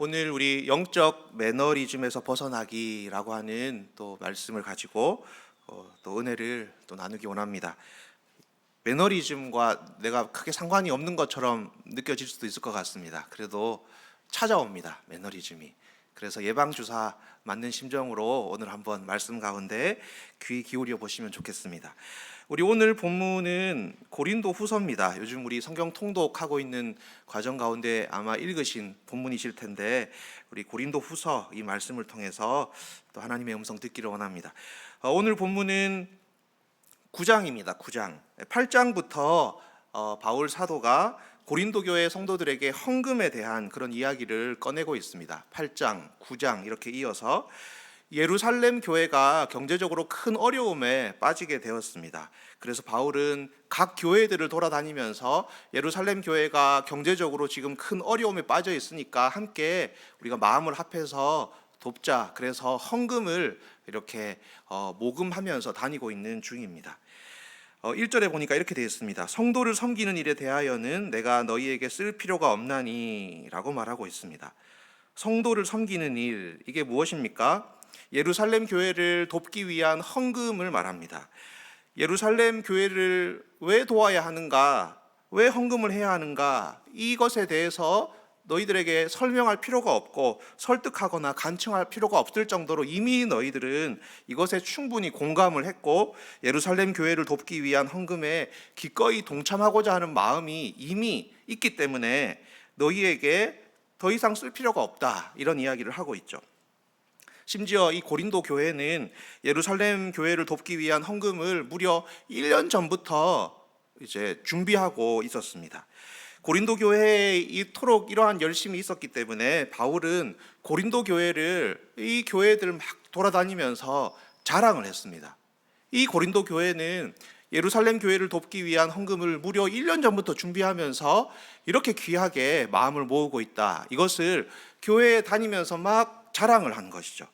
오늘 우리 영적 매너리즘에서 벗어나기라고 하는 또 말씀을 가지고 또 은혜를 또 나누기 원합니다. 매너리즘과 내가 크게 상관이 없는 것처럼 느껴질 수도 있을 것 같습니다. 그래도 찾아옵니다, 매너리즘이. 그래서 예방주사 맞는 심정으로 오늘 한번 말씀 가운데 귀 기울여 보시면 좋겠습니다. 우리 오늘 본문은 고린도 후서입니다. 요즘 우리 성경 통독하고 있는 과정 가운데 아마 읽으신 본문이실 텐데, 우리 고린도 후서 이 말씀을 통해서 또 하나님의 음성 듣기를 원합니다. 오늘 본문은 9장입니다. 9장. 8장부터 바울 사도가 고린도 교회 성도들에게 헌금에 대한 그런 이야기를 꺼내고 있습니다. 8장, 9장 이렇게 이어서 예루살렘 교회가 경제적으로 큰 어려움에 빠지게 되었습니다. 그래서 바울은 각 교회들을 돌아다니면서 예루살렘 교회가 경제적으로 지금 큰 어려움에 빠져 있으니까 함께 우리가 마음을 합해서 돕자. 그래서 헌금을 이렇게 모금하면서 다니고 있는 중입니다. 1절에 보니까 이렇게 되어 있습니다. 성도를 섬기는 일에 대하여는 내가 너희에게 쓸 필요가 없나니 라고 말하고 있습니다. 성도를 섬기는 일, 이게 무엇입니까? 예루살렘 교회를 돕기 위한 헌금을 말합니다. 예루살렘 교회를 왜 도와야 하는가? 왜 헌금을 해야 하는가? 이것에 대해서 너희들에게 설명할 필요가 없고 설득하거나 간청할 필요가 없을 정도로 이미 너희들은 이것에 충분히 공감을 했고 예루살렘 교회를 돕기 위한 헌금에 기꺼이 동참하고자 하는 마음이 이미 있기 때문에 너희에게 더 이상 쓸 필요가 없다, 이런 이야기를 하고 있죠. 심지어 이 고린도 교회는 예루살렘 교회를 돕기 위한 헌금을 무려 1년 전부터 이제 준비하고 있었습니다. 고린도 교회에 이토록 이러한 열심이 있었기 때문에 바울은 고린도 교회를 이 교회들 막 돌아다니면서 자랑을 했습니다. 이 고린도 교회는 예루살렘 교회를 돕기 위한 헌금을 무려 1년 전부터 준비하면서 이렇게 귀하게 마음을 모으고 있다. 이것을 교회에 다니면서 막 자랑을 한 것이죠.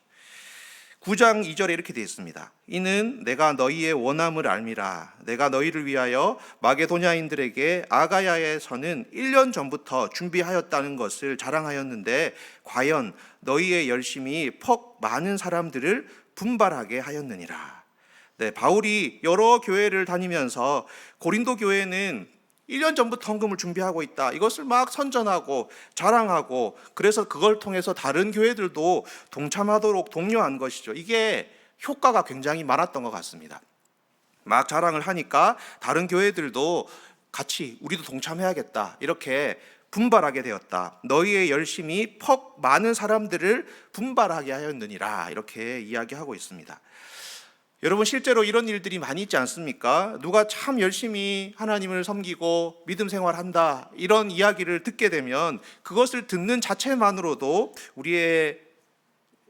9장 2절에 이렇게 되어 있습니다. 이는 내가 너희의 원함을 알미라. 내가 너희를 위하여 마게도냐인들에게 아가야에서는 1년 전부터 준비하였다는 것을 자랑하였는데 과연 너희의 열심이 퍽 많은 사람들을 분발하게 하였느니라. 네, 바울이 여러 교회를 다니면서 고린도 교회는 1년 전부터 헌금을 준비하고 있다, 이것을 막 선전하고 자랑하고, 그래서 그걸 통해서 다른 교회들도 동참하도록 독려한 것이죠. 이게 효과가 굉장히 많았던 것 같습니다. 막 자랑을 하니까 다른 교회들도 같이 우리도 동참해야겠다, 이렇게 분발하게 되었다. 너희의 열심이 퍽 많은 사람들을 분발하게 하였느니라, 이렇게 이야기하고 있습니다. 여러분, 실제로 이런 일들이 많이 있지 않습니까? 누가 참 열심히 하나님을 섬기고 믿음 생활한다, 이런 이야기를 듣게 되면 그것을 듣는 자체만으로도 우리의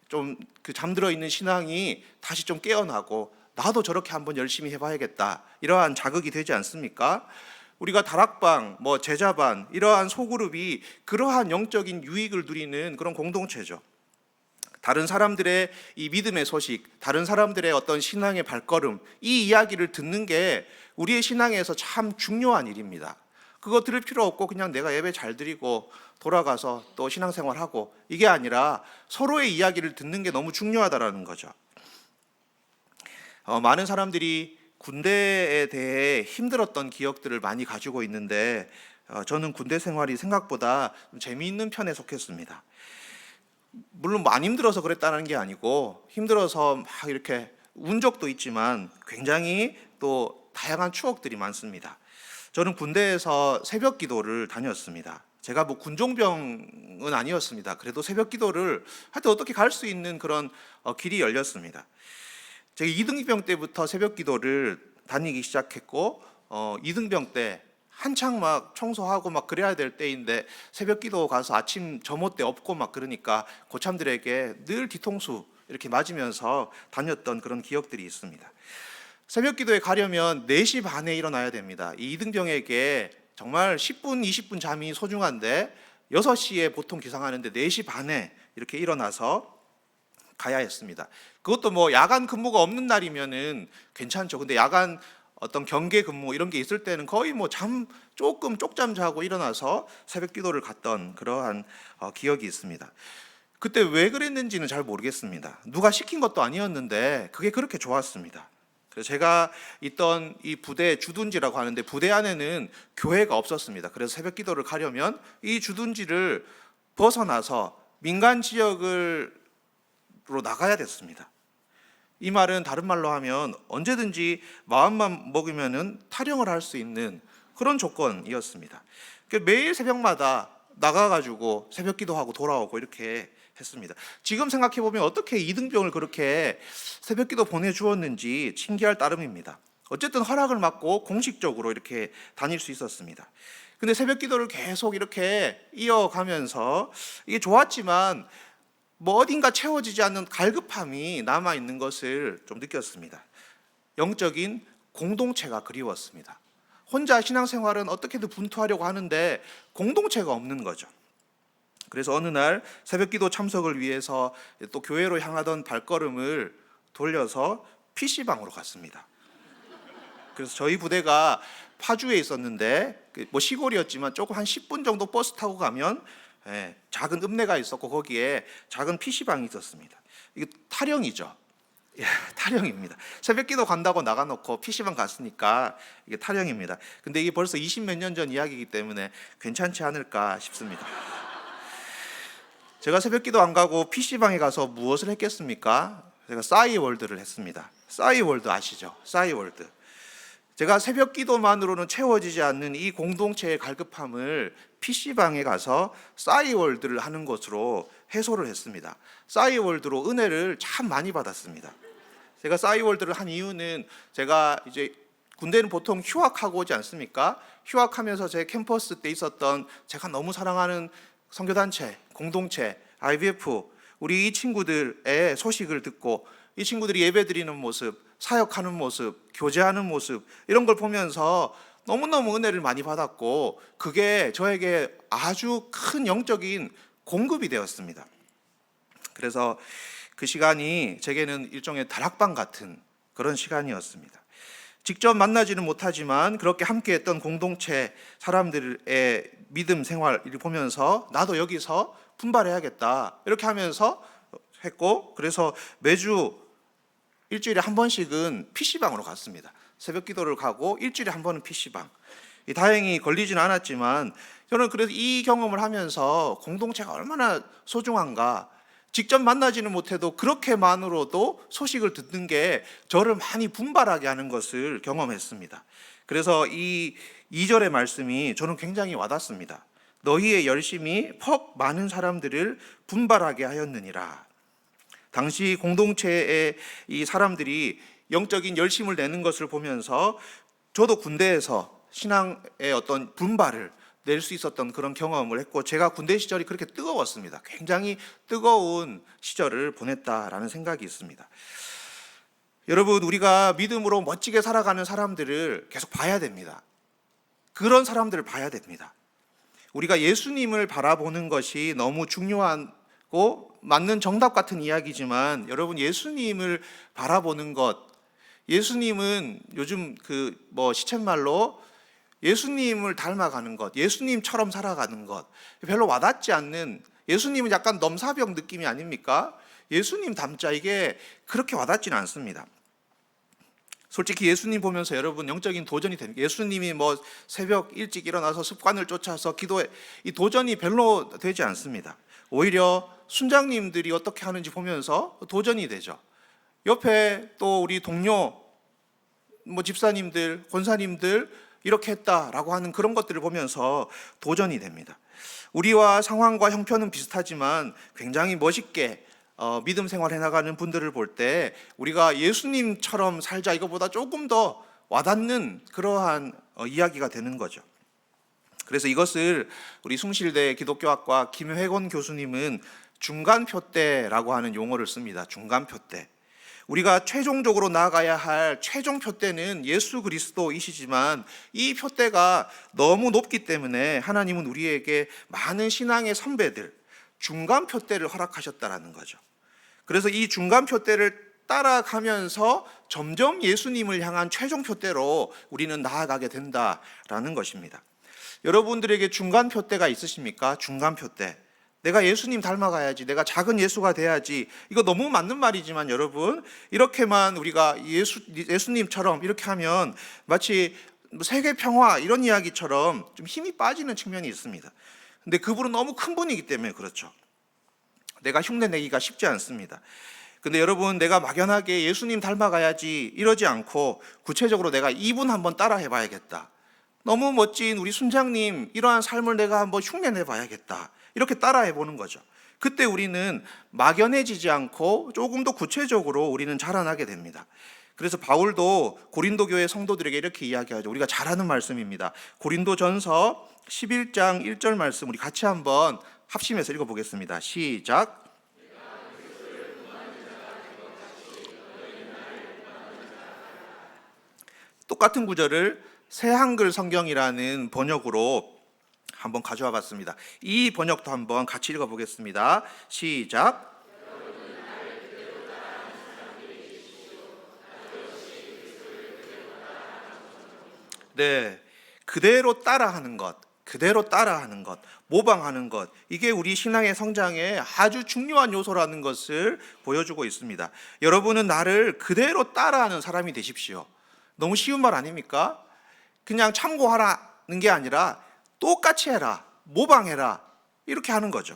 좀 잠들어 있는 신앙이 다시 좀 깨어나고 나도 저렇게 한번 열심히 해봐야겠다, 이러한 자극이 되지 않습니까? 우리가 다락방, 제자반, 이러한 소그룹이 그러한 영적인 유익을 누리는 그런 공동체죠. 다른 사람들의 이 믿음의 소식, 다른 사람들의 어떤 신앙의 발걸음, 이 이야기를 듣는 게 우리의 신앙에서 참 중요한 일입니다. 그거 들을 필요 없고 그냥 내가 예배 잘 드리고 돌아가서 또 신앙생활하고, 이게 아니라 서로의 이야기를 듣는 게 너무 중요하다라는 거죠. 많은 사람들이 군대에 대해 힘들었던 기억들을 많이 가지고 있는데 저는 군대 생활이 생각보다 재미있는 편에 속했습니다. 물론 많이 힘들어서 그랬다는 게 아니고, 힘들어서 막 이렇게 운 적도 있지만 굉장히 또 다양한 추억들이 많습니다. 저는 군대에서 새벽 기도를 다녔습니다. 제가 군종병은 아니었습니다. 그래도 새벽 기도를 하여튼 어떻게 갈 수 있는 그런 길이 열렸습니다. 제가 2등병 때부터 새벽 기도를 다니기 시작했고, 2등병 때 한창 막 청소하고 막 그래야 될 때인데 새벽 기도 가서 아침 점호 때 없고 막 그러니까 고참들에게 늘 뒤통수 이렇게 맞으면서 다녔던 그런 기억들이 있습니다. 새벽 기도에 가려면 4시 반에 일어나야 됩니다. 이 이등병에게 정말 10분, 20분 잠이 소중한데 6시에 보통 기상하는데 4시 반에 이렇게 일어나서 가야 했습니다. 그것도 야간 근무가 없는 날이면은 괜찮죠. 근데 야간 어떤 경계 근무 이런 게 있을 때는 거의 뭐 조금 쪽잠 자고 일어나서 새벽 기도를 갔던 그러한 기억이 있습니다. 그때 왜 그랬는지는 잘 모르겠습니다. 누가 시킨 것도 아니었는데 그게 그렇게 좋았습니다. 그래서 제가 있던 이 부대 주둔지라고 하는데 부대 안에는 교회가 없었습니다. 그래서 새벽 기도를 가려면 이 주둔지를 벗어나서 민간 지역으로 나가야 됐습니다. 이 말은 다른 말로 하면 언제든지 마음만 먹으면은 탈영을 할 수 있는 그런 조건이었습니다. 매일 새벽마다 나가가지고 새벽 기도하고 돌아오고 이렇게 했습니다. 지금 생각해 보면 어떻게 이등병을 그렇게 새벽 기도 보내주었는지 신기할 따름입니다. 어쨌든 허락을 받고 공식적으로 이렇게 다닐 수 있었습니다. 근데 새벽 기도를 계속 이렇게 이어가면서 이게 좋았지만 뭐 어딘가 채워지지 않는 갈급함이 남아있는 것을 좀 느꼈습니다. 영적인 공동체가 그리웠습니다. 혼자 신앙생활은 어떻게든 분투하려고 하는데 공동체가 없는 거죠. 그래서 어느 날 새벽 기도 참석을 위해서 또 교회로 향하던 발걸음을 돌려서 PC방으로 갔습니다. 그래서 저희 부대가 파주에 있었는데 뭐 시골이었지만 조금 한 10분 정도 버스 타고 가면 작은 읍내가 있었고 거기에 작은 PC방이 있었습니다. 이게 탈영이죠. 탈영입니다. 새벽 기도 간다고 나가놓고 PC방 갔으니까 이게 탈영입니다. 근데 이게 벌써 20몇 년 전 이야기이기 때문에 괜찮지 않을까 싶습니다. 제가 새벽 기도 안 가고 PC방에 가서 무엇을 했겠습니까? 제가 싸이월드를 했습니다. 싸이월드 아시죠? 싸이월드. 제가 새벽 기도만으로는 채워지지 않는 이 공동체의 갈급함을 PC방에 가서 싸이월드를 하는 것으로 해소를 했습니다. 싸이월드로 은혜를 참 많이 받았습니다. 제가 싸이월드를 한 이유는 제가 이제 군대는 보통 휴학하고 오지 않습니까? 휴학하면서 제 캠퍼스 때 있었던 제가 너무 사랑하는 선교단체, 공동체, IBF 우리 이 친구들의 소식을 듣고 이 친구들이 예배드리는 모습, 사역하는 모습, 교제하는 모습 이런 걸 보면서 너무너무 은혜를 많이 받았고 그게 저에게 아주 큰 영적인 공급이 되었습니다. 그래서 그 시간이 제게는 일종의 다락방 같은 그런 시간이었습니다. 직접 만나지는 못하지만 그렇게 함께했던 공동체 사람들의 믿음 생활을 보면서 나도 여기서 분발해야겠다 이렇게 하면서 했고 그래서 매주 일주일에 한 번씩은 PC방으로 갔습니다. 새벽 기도를 가고 일주일에 한 번은 PC방. 다행히 걸리지는 않았지만 저는 그래도 이 경험을 하면서 공동체가 얼마나 소중한가 직접 만나지는 못해도 그렇게만으로도 소식을 듣는 게 저를 많이 분발하게 하는 것을 경험했습니다. 그래서 이 2절의 말씀이 저는 굉장히 와닿습니다. 너희의 열심이 퍽 많은 사람들을 분발하게 하였느니라. 당시 공동체의 이 사람들이 영적인 열심을 내는 것을 보면서 저도 군대에서 신앙의 어떤 분발을 낼 수 있었던 그런 경험을 했고 제가 군대 시절이 그렇게 뜨거웠습니다. 굉장히 뜨거운 시절을 보냈다라는 생각이 있습니다. 여러분 우리가 믿음으로 멋지게 살아가는 사람들을 계속 봐야 됩니다. 그런 사람들을 봐야 됩니다. 우리가 예수님을 바라보는 것이 너무 중요하고 맞는 정답 같은 이야기지만 여러분 예수님을 바라보는 것 예수님은 요즘 시쳇말로 예수님을 닮아가는 것, 예수님처럼 살아가는 것 별로 와닿지 않는 예수님은 약간 넘사벽 느낌이 아닙니까? 예수님 닮자 이게 그렇게 와닿지는 않습니다. 솔직히 예수님 보면서 여러분 영적인 도전이 됩니다. 예수님이 뭐 새벽 일찍 일어나서 습관을 쫓아서 기도해 이 도전이 별로 되지 않습니다. 오히려 순장님들이 어떻게 하는지 보면서 도전이 되죠. 옆에 또 우리 동료 집사님들, 권사님들 이렇게 했다라고 하는 그런 것들을 보면서 도전이 됩니다. 우리와 상황과 형편은 비슷하지만 굉장히 멋있게 믿음 생활해 나가는 분들을 볼 때 우리가 예수님처럼 살자 이거보다 조금 더 와닿는 그러한 이야기가 되는 거죠. 그래서 이것을 우리 숭실대 기독교학과 김회곤 교수님은 중간표대라고 하는 용어를 씁니다. 중간표대. 우리가 최종적으로 나아가야 할 최종 표대는 예수 그리스도이시지만 이 표대가 너무 높기 때문에 하나님은 우리에게 많은 신앙의 선배들 중간 표대를 허락하셨다라는 거죠. 그래서 이 중간 표대를 따라가면서 점점 예수님을 향한 최종 표대로 우리는 나아가게 된다라는 것입니다. 여러분들에게 중간 표대가 있으십니까? 중간 표대. 내가 예수님 닮아가야지, 내가 작은 예수가 돼야지. 이거 너무 맞는 말이지만 여러분, 이렇게만 우리가 예수님처럼 이렇게 하면 마치 세계 평화 이런 이야기처럼 좀 힘이 빠지는 측면이 있습니다. 근데 그분은 너무 큰 분이기 때문에 그렇죠. 내가 흉내 내기가 쉽지 않습니다. 근데 여러분, 내가 막연하게 예수님 닮아가야지 이러지 않고 구체적으로 내가 이분 한번 따라 해봐야겠다. 너무 멋진 우리 순장님 이러한 삶을 내가 한번 흉내 내봐야겠다. 이렇게 따라 해보는 거죠. 그때 우리는 막연해지지 않고 조금 더 구체적으로 우리는 자라나게 됩니다. 그래서 바울도 고린도 교회 성도들에게 이렇게 이야기하죠. 우리가 잘 아는 말씀입니다. 고린도전서 11장 1절 말씀 우리 같이 한번 합심해서 읽어보겠습니다. 시작. 똑같은 구절을 새 한글 성경이라는 번역으로 한번 가져와 봤습니다. 이 번역도 한번 같이 읽어보겠습니다. 시작. 네, 그대로 따라하는 것, 모방하는 것, 이게 우리 신앙의 성장에 아주 중요한 요소라는 것을 보여주고 있습니다. 여러분은 나를 그대로 따라하는 사람이 되십시오. 너무 쉬운 말 아닙니까? 그냥 참고하라는 게 아니라 똑같이 해라, 모방해라, 이렇게 하는 거죠.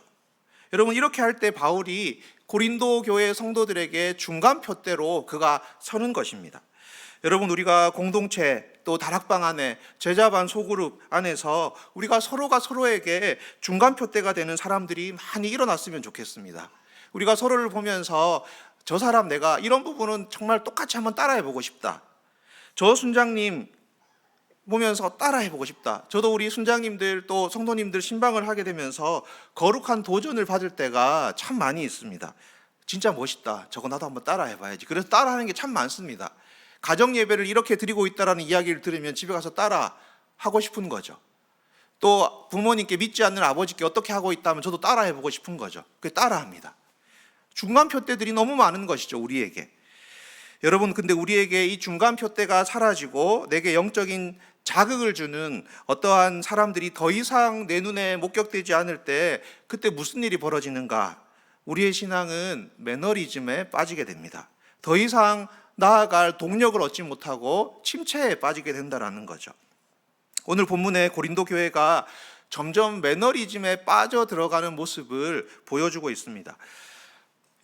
여러분, 이렇게 할 때 바울이 고린도 교회 성도들에게 중간 표대로 그가 서는 것입니다. 여러분, 우리가 공동체 또 다락방 안에 제자반 소그룹 안에서 우리가 서로가 서로에게 중간 표대가 되는 사람들이 많이 일어났으면 좋겠습니다. 우리가 서로를 보면서 저 사람 내가 이런 부분은 정말 똑같이 한번 따라해보고 싶다. 저 순장님 보면서 따라해보고 싶다. 저도 우리 순장님들 또 성도님들 신방을 하게 되면서 거룩한 도전을 받을 때가 참 많이 있습니다. 진짜 멋있다. 저거 나도 한번 따라해봐야지. 그래서 따라하는 게 참 많습니다. 가정 예배를 이렇게 드리고 있다라는 이야기를 들으면 집에 가서 따라 하고 싶은 거죠. 또 부모님께 믿지 않는 아버지께 어떻게 하고 있다면 저도 따라해보고 싶은 거죠. 그게 따라합니다. 중간 표대들이 너무 많은 것이죠, 우리에게. 여러분, 근데 우리에게 이 중간 표대가 사라지고 내게 영적인 자극을 주는 어떠한 사람들이 더 이상 내 눈에 목격되지 않을 때 그때 무슨 일이 벌어지는가? 우리의 신앙은 매너리즘에 빠지게 됩니다. 더 이상 나아갈 동력을 얻지 못하고 침체에 빠지게 된다는 거죠. 오늘 본문에 고린도 교회가 점점 매너리즘에 빠져 들어가는 모습을 보여주고 있습니다.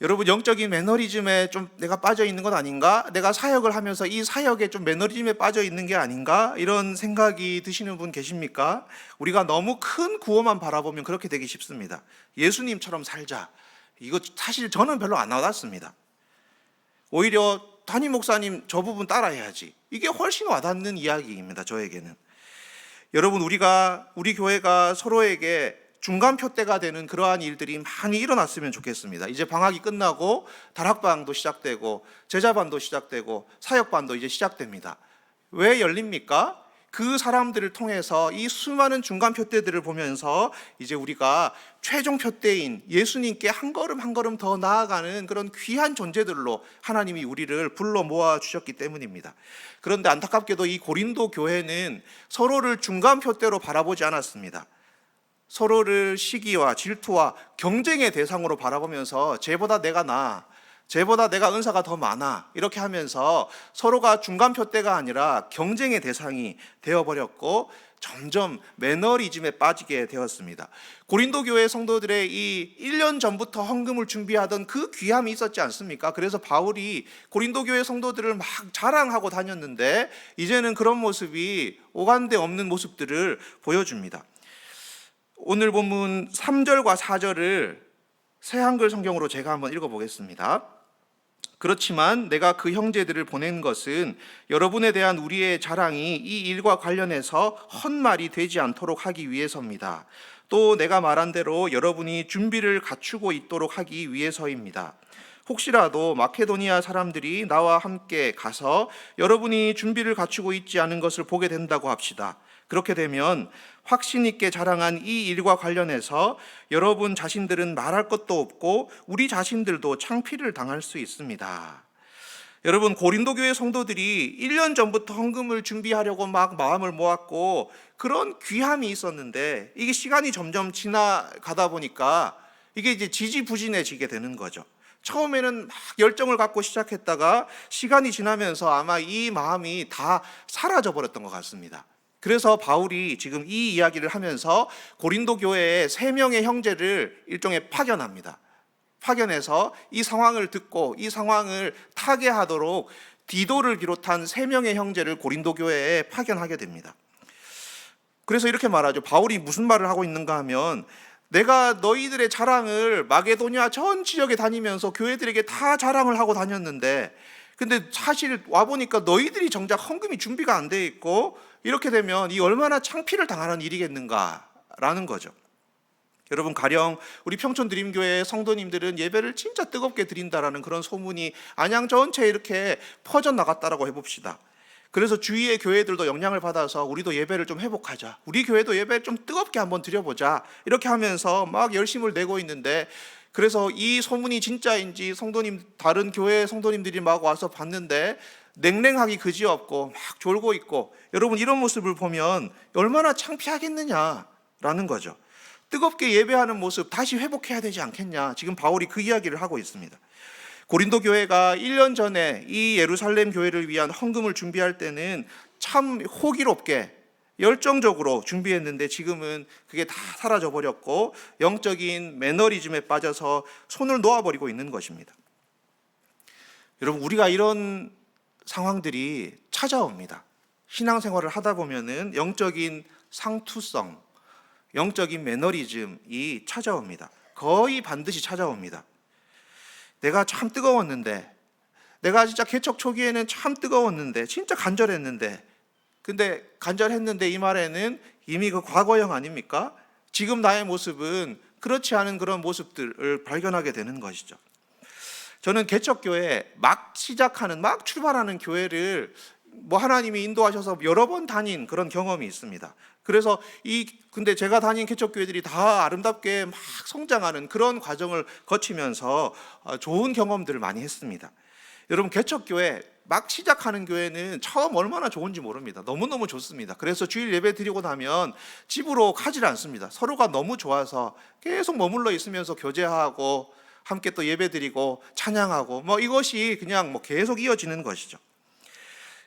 여러분, 영적인 매너리즘에 좀 내가 빠져 있는 것 아닌가? 내가 사역을 하면서 이 사역에 좀 매너리즘에 빠져 있는 게 아닌가? 이런 생각이 드시는 분 계십니까? 우리가 너무 큰 구호만 바라보면 그렇게 되기 쉽습니다. 예수님처럼 살자. 이거 사실 저는 별로 안 와닿습니다. 오히려 담임 목사님 저 부분 따라해야지. 이게 훨씬 와닿는 이야기입니다, 저에게는. 여러분, 우리 교회가 서로에게 중간 표대가 되는 그러한 일들이 많이 일어났으면 좋겠습니다. 이제 방학이 끝나고 다락방도 시작되고 제자반도 시작되고 사역반도 이제 시작됩니다. 왜 열립니까? 그 사람들을 통해서 이 수많은 중간 표대들을 보면서 이제 우리가 최종 표대인 예수님께 한 걸음 한 걸음 더 나아가는 그런 귀한 존재들로 하나님이 우리를 불러 모아 주셨기 때문입니다. 그런데 안타깝게도 이 고린도 교회는 서로를 중간 표대로 바라보지 않았습니다. 서로를 시기와 질투와 경쟁의 대상으로 바라보면서 쟤보다 내가 나아, 쟤보다 내가 은사가 더 많아, 이렇게 하면서 서로가 중간 표대가 아니라 경쟁의 대상이 되어버렸고 점점 매너리즘에 빠지게 되었습니다. 고린도 교회 성도들의 이 1년 전부터 헌금을 준비하던 그 귀함이 있었지 않습니까? 그래서 바울이 고린도 교회 성도들을 막 자랑하고 다녔는데 이제는 그런 모습이 오간데 없는 모습들을 보여줍니다. 오늘 본문 3절과 4절을 새 한글 성경으로 제가 한번 읽어보겠습니다. 그렇지만 내가 그 형제들을 보낸 것은 여러분에 대한 우리의 자랑이 이 일과 관련해서 헛말이 되지 않도록 하기 위해서입니다. 또 내가 말한 대로 여러분이 준비를 갖추고 있도록 하기 위해서입니다. 혹시라도 마케도니아 사람들이 나와 함께 가서 여러분이 준비를 갖추고 있지 않은 것을 보게 된다고 합시다. 그렇게 되면 확신 있게 자랑한 이 일과 관련해서 여러분 자신들은 말할 것도 없고 우리 자신들도 창피를 당할 수 있습니다. 여러분, 고린도 교회 성도들이 1년 전부터 헌금을 준비하려고 막 마음을 모았고 그런 귀함이 있었는데 이게 시간이 점점 지나가다 보니까 이게 이제 지지부진해지게 되는 거죠. 처음에는 막 열정을 갖고 시작했다가 시간이 지나면서 아마 이 마음이 다 사라져 버렸던 것 같습니다. 그래서 바울이 지금 이 이야기를 하면서 고린도 교회에 3명의 형제를 일종의 파견합니다. 파견해서 이 상황을 듣고 이 상황을 타개하도록 디도를 비롯한 3명의 형제를 고린도 교회에 파견하게 됩니다. 그래서 이렇게 말하죠. 바울이 무슨 말을 하고 있는가 하면, 내가 너희들의 자랑을 마게도냐 전 지역에 다니면서 교회들에게 다 자랑을 하고 다녔는데, 근데 사실 와보니까 너희들이 정작 헌금이 준비가 안 돼 있고 이렇게 되면 이 얼마나 창피를 당하는 일이겠는가라는 거죠. 여러분, 가령 우리 평촌드림교회 성도님들은 예배를 진짜 뜨겁게 드린다라는 그런 소문이 안양 전체에 이렇게 퍼져나갔다라고 해봅시다. 그래서 주위의 교회들도 영향을 받아서 우리도 예배를 좀 회복하자, 우리 교회도 예배를 좀 뜨겁게 한번 드려보자, 이렇게 하면서 막 열심을 내고 있는데, 그래서 이 소문이 진짜인지 다른 교회 성도님들이 막 와서 봤는데 냉랭하기 그지없고 막 졸고 있고, 여러분 이런 모습을 보면 얼마나 창피하겠느냐라는 거죠. 뜨겁게 예배하는 모습 다시 회복해야 되지 않겠냐, 지금 바울이 그 이야기를 하고 있습니다. 고린도 교회가 1년 전에 이 예루살렘 교회를 위한 헌금을 준비할 때는 참 호기롭게 열정적으로 준비했는데 지금은 그게 다 사라져 버렸고 영적인 매너리즘에 빠져서 손을 놓아버리고 있는 것입니다. 여러분, 우리가 이런 상황들이 찾아옵니다. 신앙생활을 하다 보면은 영적인 상투성, 영적인 매너리즘이 찾아옵니다. 거의 반드시 찾아옵니다. 내가 참 뜨거웠는데, 내가 진짜 개척 초기에는 참 뜨거웠는데, 진짜 간절했는데, 근데 간절했는데 이 말에는 이미 그 과거형 아닙니까? 지금 나의 모습은 그렇지 않은 그런 모습들을 발견하게 되는 것이죠. 저는 개척교회 막 출발하는 교회를 하나님이 인도하셔서 여러 번 다닌 그런 경험이 있습니다. 그래서 근데 제가 다닌 개척교회들이 다 아름답게 막 성장하는 그런 과정을 거치면서 좋은 경험들을 많이 했습니다. 여러분, 개척교회 막 시작하는 교회는 처음 얼마나 좋은지 모릅니다. 너무너무 좋습니다. 그래서 주일 예배 드리고 나면 집으로 가질 않습니다. 서로가 너무 좋아서 계속 머물러 있으면서 교제하고 함께 또 예배 드리고 찬양하고 이것이 그냥 계속 이어지는 것이죠.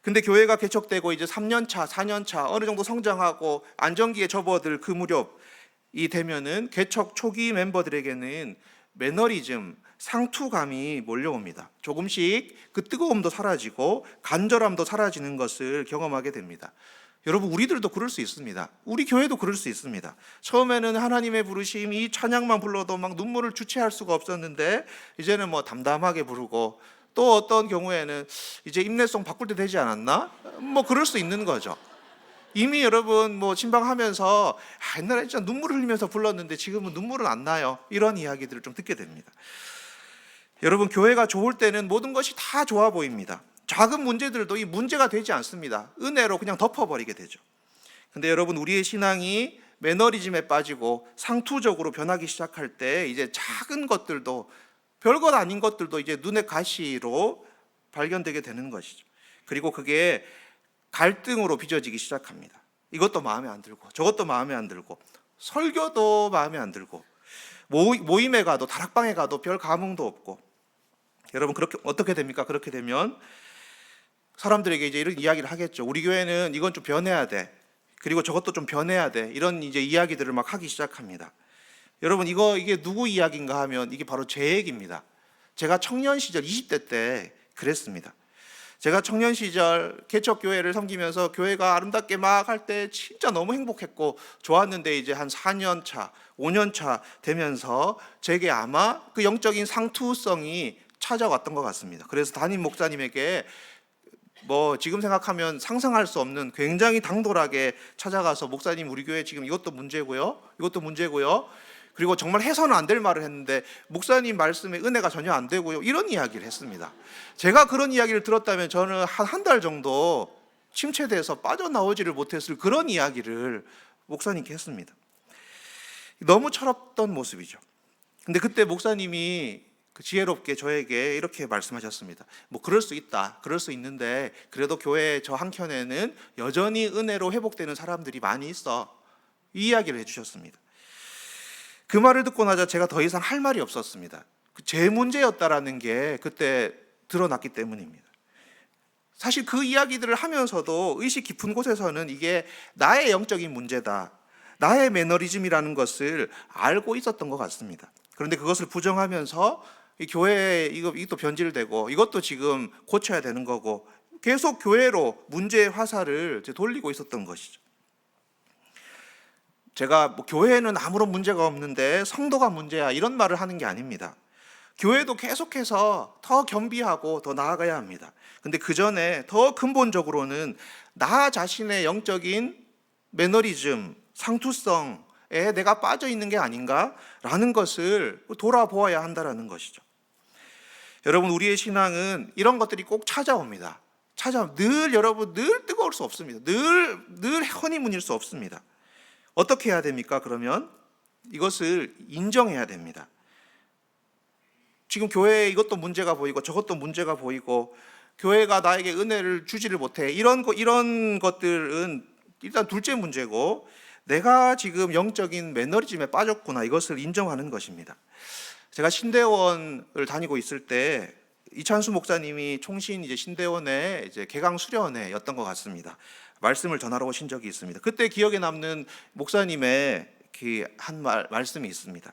근데 교회가 개척되고 이제 3년차, 4년차 어느 정도 성장하고 안정기에 접어들 그 무렵이 되면은 개척 초기 멤버들에게는 매너리즘, 상투감이 몰려옵니다. 조금씩 그 뜨거움도 사라지고 간절함도 사라지는 것을 경험하게 됩니다. 여러분, 우리들도 그럴 수 있습니다. 우리 교회도 그럴 수 있습니다. 처음에는 하나님의 부르심, 이 찬양만 불러도 막 눈물을 주체할 수가 없었는데 이제는 담담하게 부르고, 또 어떤 경우에는 이제 임내송 바꿀 때 되지 않았나? 그럴 수 있는 거죠. 이미 여러분 신방하면서 옛날에 진짜 눈물을 흘리면서 불렀는데 지금은 눈물은 안 나요. 이런 이야기들을 좀 듣게 됩니다. 여러분, 교회가 좋을 때는 모든 것이 다 좋아 보입니다. 작은 문제들도 이 문제가 되지 않습니다. 은혜로 그냥 덮어버리게 되죠. 근데 여러분, 우리의 신앙이 매너리즘에 빠지고 상투적으로 변하기 시작할 때 이제 작은 것들도, 별것 아닌 것들도 이제 눈의 가시로 발견되게 되는 것이죠. 그리고 그게 갈등으로 빚어지기 시작합니다. 이것도 마음에 안 들고 저것도 마음에 안 들고, 설교도 마음에 안 들고, 모임에 가도 다락방에 가도 별 감흥도 없고. 여러분, 그렇게 어떻게 됩니까? 그렇게 되면 사람들에게 이제 이런 이야기를 하겠죠. 우리 교회는 이건 좀 변해야 돼, 그리고 저것도 좀 변해야 돼, 이런 이제 이야기들을 막 하기 시작합니다. 여러분, 이게 누구 이야기인가 하면 이게 바로 제 얘기입니다. 제가 청년 시절 20대 때 그랬습니다. 제가 청년 시절 개척교회를 섬기면서 교회가 아름답게 막 할 때 진짜 너무 행복했고 좋았는데, 이제 한 4년 차, 5년 차 되면서 제게 아마 그 영적인 상투성이 찾아왔던 것 같습니다. 그래서 담임 목사님에게 지금 생각하면 상상할 수 없는 굉장히 당돌하게 찾아가서, 목사님, 우리 교회 지금 이것도 문제고요, 이것도 문제고요, 그리고 정말 해서는 안 될 말을 했는데 목사님 말씀에 은혜가 전혀 안 되고요, 이런 이야기를 했습니다. 제가 그런 이야기를 들었다면 저는 한 달 정도 침체돼서 빠져나오지를 못했을 그런 이야기를 목사님께 했습니다. 너무 철없던 모습이죠. 근데 그때 목사님이 그 지혜롭게 저에게 이렇게 말씀하셨습니다. 뭐 그럴 수 있다, 그럴 수 있는데 그래도 교회 저 한켠에는 여전히 은혜로 회복되는 사람들이 많이 있어, 이 이야기를 해주셨습니다. 그 말을 듣고 나자 제가 더 이상 할 말이 없었습니다. 제 문제였다라는 게 그때 드러났기 때문입니다. 사실 그 이야기들을 하면서도 의식 깊은 곳에서는 이게 나의 영적인 문제다, 나의 매너리즘이라는 것을 알고 있었던 것 같습니다. 그런데 그것을 부정하면서 이 교회에 이것도 변질되고 이것도 지금 고쳐야 되는 거고 계속 교회로 문제의 화살을 돌리고 있었던 것이죠. 제가 뭐 교회에는 아무런 문제가 없는데 성도가 문제야, 이런 말을 하는 게 아닙니다. 교회도 계속해서 더 겸비하고 더 나아가야 합니다. 근데 그 전에 더 근본적으로는 나 자신의 영적인 매너리즘, 상투성에 내가 빠져 있는 게 아닌가라는 것을 돌아보아야 한다는 것이죠. 여러분, 우리의 신앙은 이런 것들이 꼭 찾아옵니다. 여러분 늘 뜨거울 수 없습니다. 늘 허니문일 수 없습니다. 어떻게 해야 됩니까? 그러면 이것을 인정해야 됩니다. 지금 교회에 이것도 문제가 보이고 저것도 문제가 보이고 교회가 나에게 은혜를 주지를 못해, 이런 것들은 일단 둘째 문제고, 내가 지금 영적인 매너리즘에 빠졌구나, 이것을 인정하는 것입니다. 제가 신대원을 다니고 있을 때 이찬수 목사님이 총신 신대원의 개강 수련회였던 것 같습니다. 말씀을 전하러 오신 적이 있습니다. 그때 기억에 남는 목사님의 한 말씀이 있습니다.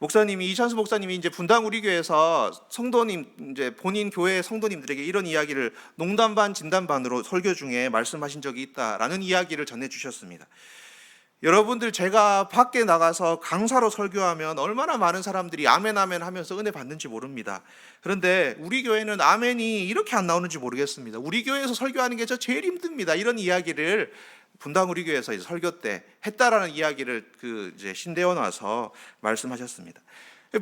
이찬수 목사님이 분당 우리 교회에서 성도님, 본인 교회 성도님들에게 이런 이야기를 농담 반 진담 반으로 설교 중에 말씀하신 적이 있다라는 이야기를 전해 주셨습니다. 여러분들, 제가 밖에 나가서 강사로 설교하면 얼마나 많은 사람들이 아멘 아멘 하면서 은혜 받는지 모릅니다. 그런데 우리 교회는 아멘이 이렇게 안 나오는지 모르겠습니다. 우리 교회에서 설교하는 게 제일 힘듭니다, 이런 이야기를 분당 우리 교회에서 설교 때 했다라는 이야기를 신대원 와서 말씀하셨습니다.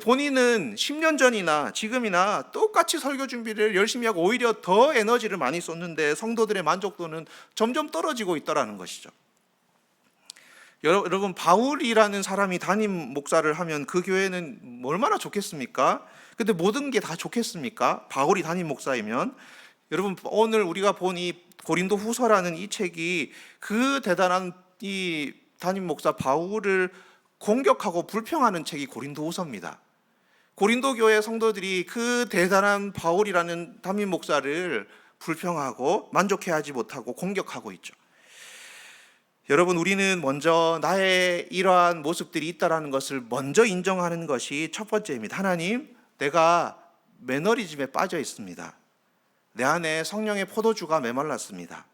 본인은 10년 전이나 지금이나 똑같이 설교 준비를 열심히 하고 오히려 더 에너지를 많이 쏟는데 성도들의 만족도는 점점 떨어지고 있다라는 것이죠. 여러분, 바울이라는 사람이 담임 목사를 하면 그 교회는 얼마나 좋겠습니까? 근데 모든 게 다 좋겠습니까? 바울이 담임 목사이면. 여러분, 오늘 우리가 본 이 고린도 후서라는 이 책이 그 대단한 이 담임 목사 바울을 공격하고 불평하는 책이 고린도 후서입니다. 고린도 교회 성도들이 그 대단한 바울이라는 담임 목사를 불평하고 만족해하지 못하고 공격하고 있죠. 여러분, 우리는 먼저 나의 이러한 모습들이 있다는 것을 먼저 인정하는 것이 첫 번째입니다. 하나님, 내가 매너리즘에 빠져 있습니다. 내 안에 성령의 포도주가 메말랐습니다.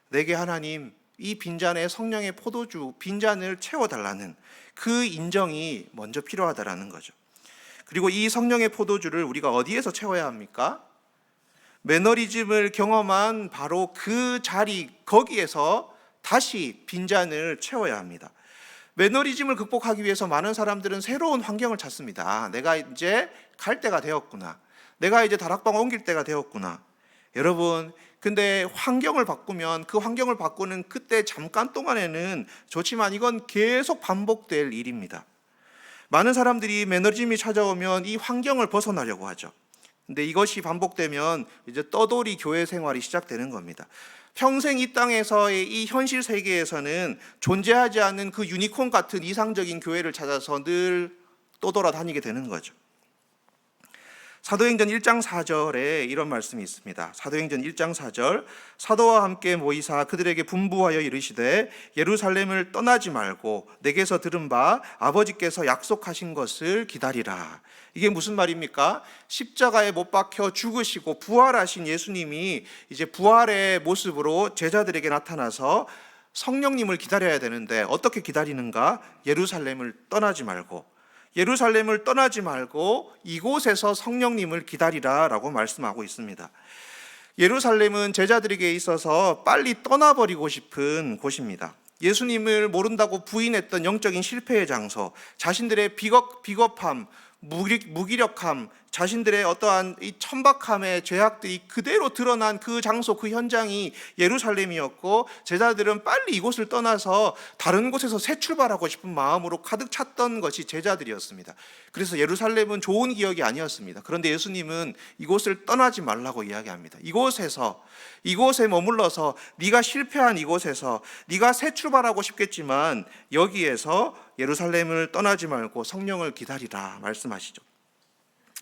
내게 하나님, 이 빈잔에 성령의 포도주 빈잔을 채워달라는 그 인정이 먼저 필요하다라는 거죠. 그리고 이 성령의 포도주를 우리가 어디에서 채워야 합니까? 매너리즘을 경험한 바로 그 자리, 거기에서 다시 빈잔을 채워야 합니다. 매너리즘을 극복하기 위해서 많은 사람들은 새로운 환경을 찾습니다. 내가 이제 갈 때가 되었구나, 내가 이제 다락방 옮길 때가 되었구나. 여러분, 근데 환경을 바꾸면 그 환경을 바꾸는 그때 잠깐 동안에는 좋지만 이건 계속 반복될 일입니다. 많은 사람들이 매너리즘이 찾아오면 이 환경을 벗어나려고 하죠. 근데 이것이 반복되면 이제 떠돌이 교회 생활이 시작되는 겁니다. 평생 이 땅에서의 이 현실 세계에서는 존재하지 않는 그 유니콘 같은 이상적인 교회를 찾아서 늘 떠돌아다니게 되는 거죠. 사도행전 1장 4절에 이런 말씀이 있습니다. 사도행전 1장 4절, 사도와 함께 모이사 그들에게 분부하여 이르시되 예루살렘을 떠나지 말고 내게서 들은 바 아버지께서 약속하신 것을 기다리라. 이게 무슨 말입니까? 십자가에 못 박혀 죽으시고 부활하신 예수님이 이제 부활의 모습으로 제자들에게 나타나서 성령님을 기다려야 되는데 어떻게 기다리는가? 예루살렘을 떠나지 말고 이곳에서 성령님을 기다리라라고 말씀하고 있습니다. 예루살렘은 제자들에게 있어서 빨리 떠나버리고 싶은 곳입니다. 예수님을 모른다고 부인했던 영적인 실패의 장소, 자신들의 비겁함, 무기력함, 자신들의 어떠한 이 천박함의 죄악들이 그대로 드러난 그 장소, 그 현장이 예루살렘이었고, 제자들은 빨리 이곳을 떠나서 다른 곳에서 새 출발하고 싶은 마음으로 가득 찼던 것이 제자들이었습니다. 그래서 예루살렘은 좋은 기억이 아니었습니다. 그런데 예수님은 이곳을 떠나지 말라고 이야기합니다. 이곳에 머물러서 네가 실패한 이곳에서 네가 새 출발하고 싶겠지만 여기에서 예루살렘을 떠나지 말고 성령을 기다리라 말씀하시죠.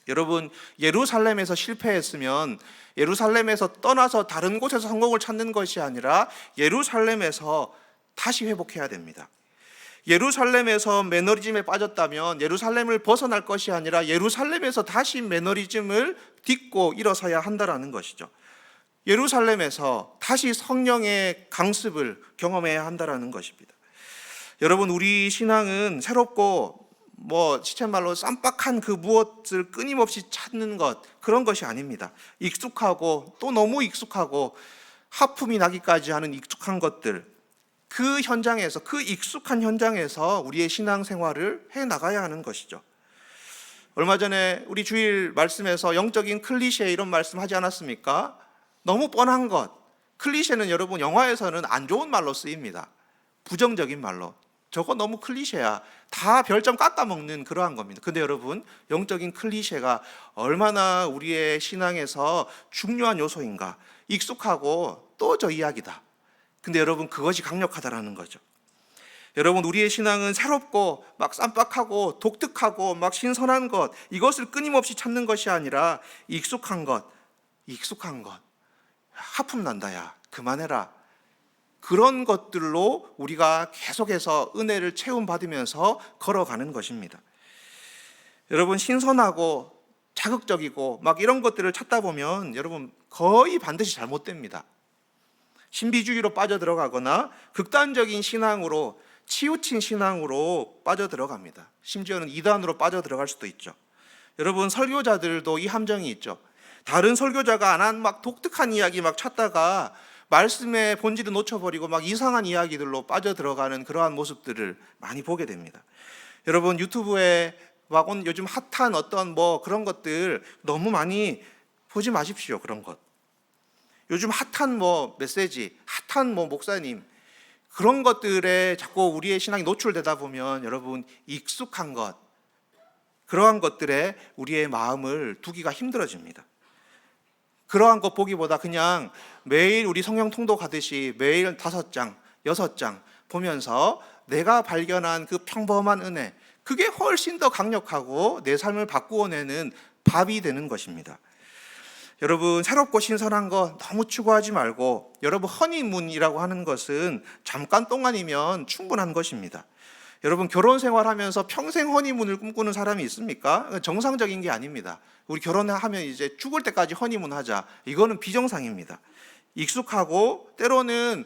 여러분, 예루살렘에서 실패했으면 예루살렘에서 떠나서 다른 곳에서 성공을 찾는 것이 아니라 예루살렘에서 다시 회복해야 됩니다. 예루살렘에서 매너리즘에 빠졌다면 예루살렘을 벗어날 것이 아니라 예루살렘에서 다시 매너리즘을 딛고 일어서야 한다라는 것이죠. 예루살렘에서 다시 성령의 강습을 경험해야 한다라는 것입니다. 여러분, 우리 신앙은 새롭고 시쳇말로 쌈박한 그 무엇을 끊임없이 찾는 것, 그런 것이 아닙니다. 익숙하고 또 너무 익숙하고 하품이 나기까지 하는 익숙한 것들, 그 현장에서, 그 익숙한 현장에서 우리의 신앙생활을 해나가야 하는 것이죠. 얼마 전에 우리 주일 말씀에서 영적인 클리셰 이런 말씀 하지 않았습니까? 너무 뻔한 것. 클리셰는 여러분 영화에서는 안 좋은 말로 쓰입니다. 부정적인 말로. 저거 너무 클리셰야. 다 별점 깎아먹는 그러한 겁니다. 근데 여러분, 영적인 클리셰가 얼마나 우리의 신앙에서 중요한 요소인가. 익숙하고 또 저 이야기다. 근데 여러분, 그것이 강력하다라는 거죠. 여러분, 우리의 신앙은 새롭고 막 쌈박하고 독특하고 막 신선한 것, 이것을 끊임없이 찾는 것이 아니라 익숙한 것. 하품 난다, 야 그만해라. 그런 것들로 우리가 계속해서 은혜를 체험받으면서 걸어가는 것입니다. 여러분, 신선하고 자극적이고 막 이런 것들을 찾다 보면 여러분 거의 반드시 잘못됩니다. 신비주의로 빠져들어가거나 극단적인 신앙으로, 치우친 신앙으로 빠져들어갑니다. 심지어는 이단으로 빠져들어갈 수도 있죠. 여러분, 설교자들도 이 함정이 있죠. 다른 설교자가 안 한 막 독특한 이야기 막 찾다가 말씀의 본질을 놓쳐버리고 막 이상한 이야기들로 빠져들어가는 그러한 모습들을 많이 보게 됩니다. 여러분, 유튜브에 막 요즘 핫한 어떤 그런 것들 너무 많이 보지 마십시오. 그런 것. 요즘 핫한 메시지, 핫한 목사님, 그런 것들에 자꾸 우리의 신앙이 노출되다 보면 여러분, 익숙한 것, 그러한 것들에 우리의 마음을 두기가 힘들어집니다. 그러한 것 보기보다 그냥 매일 우리 성경 통독하듯이 매일 5장, 6장 보면서 내가 발견한 그 평범한 은혜, 그게 훨씬 더 강력하고 내 삶을 바꾸어내는 밥이 되는 것입니다. 여러분, 새롭고 신선한 거 너무 추구하지 말고, 여러분, 허니문이라고 하는 것은 잠깐 동안이면 충분한 것입니다. 여러분, 결혼 생활하면서 평생 허니문을 꿈꾸는 사람이 있습니까? 정상적인 게 아닙니다. 우리 결혼하면 이제 죽을 때까지 허니문 하자. 이거는 비정상입니다. 익숙하고 때로는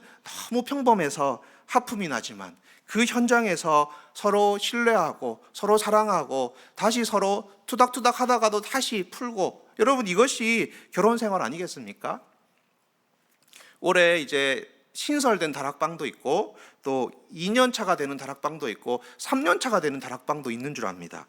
너무 평범해서 하품이 나지만 그 현장에서 서로 신뢰하고 서로 사랑하고 다시 서로 투닥투닥 하다가도 다시 풀고, 여러분, 이것이 결혼 생활 아니겠습니까? 올해 이제 신설된 다락방도 있고 또 2년 차가 되는 다락방도 있고 3년 차가 되는 다락방도 있는 줄 압니다.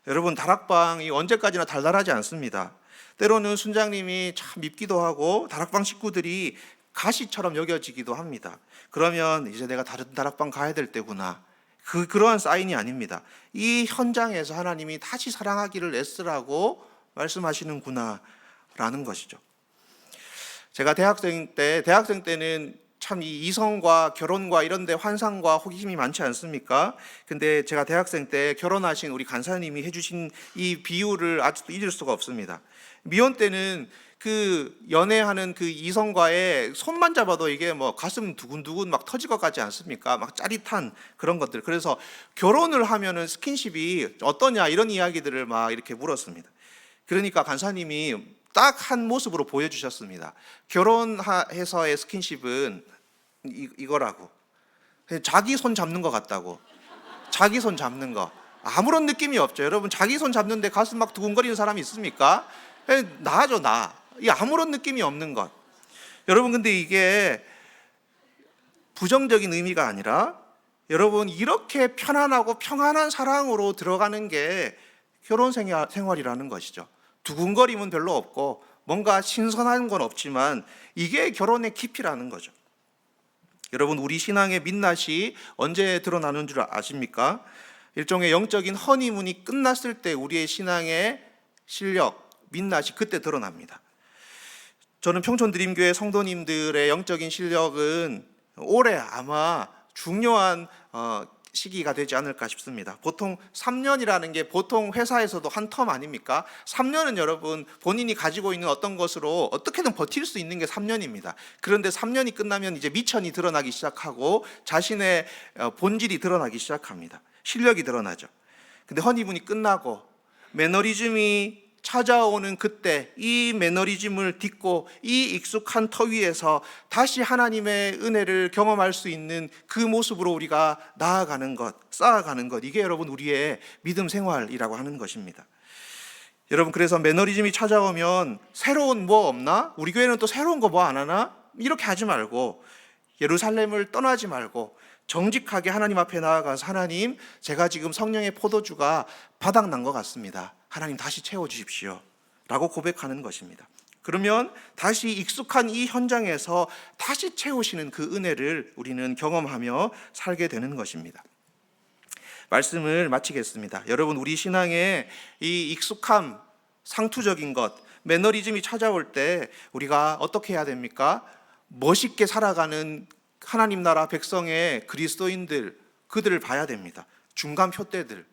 여러분, 다락방이 언제까지나 달달하지 않습니다. 때로는 순장님이 참 밉기도 하고 다락방 식구들이 가시처럼 여겨지기도 합니다. 그러면 이제 내가 다른 다락방 가야 될 때구나. 그러한 사인이 아닙니다. 이 현장에서 하나님이 다시 사랑하기를 애쓰라고 말씀하시는구나 라는 것이죠. 제가 대학생 때는 참 이 이성과 결혼과 이런 데 환상과 호기심이 많지 않습니까? 근데 제가 대학생 때 결혼하신 우리 간사님이 해주신 이 비유를 아직도 잊을 수가 없습니다. 미혼 때는 그 연애하는 그 이성과의 손만 잡아도 이게 가슴 두근두근 막 터질 것 같지 않습니까? 막 짜릿한 그런 것들. 그래서 결혼을 하면은 스킨십이 어떠냐 이런 이야기들을 막 이렇게 물었습니다. 그러니까 간사님이 딱 한 모습으로 보여주셨습니다. 결혼해서의 스킨십은 이거라고. 자기 손 잡는 것 같다고. 자기 손 잡는 거. 아무런 느낌이 없죠. 여러분, 자기 손 잡는데 가슴 막 두근거리는 사람이 있습니까? 나죠, 나. 이 아무런 느낌이 없는 것. 여러분, 근데 이게 부정적인 의미가 아니라 여러분, 이렇게 편안하고 평안한 사랑으로 들어가는 게 결혼 생활이라는 것이죠. 두근거림은 별로 없고 뭔가 신선한 건 없지만 이게 결혼의 깊이라는 거죠. 여러분, 우리 신앙의 민낯이 언제 드러나는 줄 아십니까? 일종의 영적인 허니문이 끝났을 때 우리의 신앙의 실력, 민낯이 그때 드러납니다. 저는 평촌드림교회 성도님들의 영적인 실력은 올해 아마 중요한 시기가 되지 않을까 싶습니다. 보통 3년이라는 게 보통 회사에서도 한 텀 아닙니까? 3년은 여러분 본인이 가지고 있는 어떤 것으로 어떻게든 버틸 수 있는 게 3년입니다. 그런데 3년이 끝나면 이제 미천이 드러나기 시작하고 자신의 본질이 드러나기 시작합니다. 실력이 드러나죠. 근데 허니문이 끝나고 매너리즘이 찾아오는 그때 이 매너리즘을 딛고 이 익숙한 터 위에서 다시 하나님의 은혜를 경험할 수 있는 그 모습으로 우리가 나아가는 것, 쌓아가는 것, 이게 여러분 우리의 믿음 생활이라고 하는 것입니다. 여러분, 그래서 매너리즘이 찾아오면 새로운 뭐 없나? 우리 교회는 또 새로운 거 뭐 안 하나? 이렇게 하지 말고 예루살렘을 떠나지 말고 정직하게 하나님 앞에 나아가서 하나님, 제가 지금 성령의 포도주가 바닥난 것 같습니다. 하나님 다시 채워주십시오 라고 고백하는 것입니다. 그러면 다시 익숙한 이 현장에서 다시 채우시는 그 은혜를 우리는 경험하며 살게 되는 것입니다. 말씀을 마치겠습니다. 여러분, 우리 신앙의 이 익숙함, 상투적인 것, 매너리즘이 찾아올 때 우리가 어떻게 해야 됩니까? 멋있게 살아가는 하나님 나라 백성의 그리스도인들, 그들을 봐야 됩니다. 중간 표대들,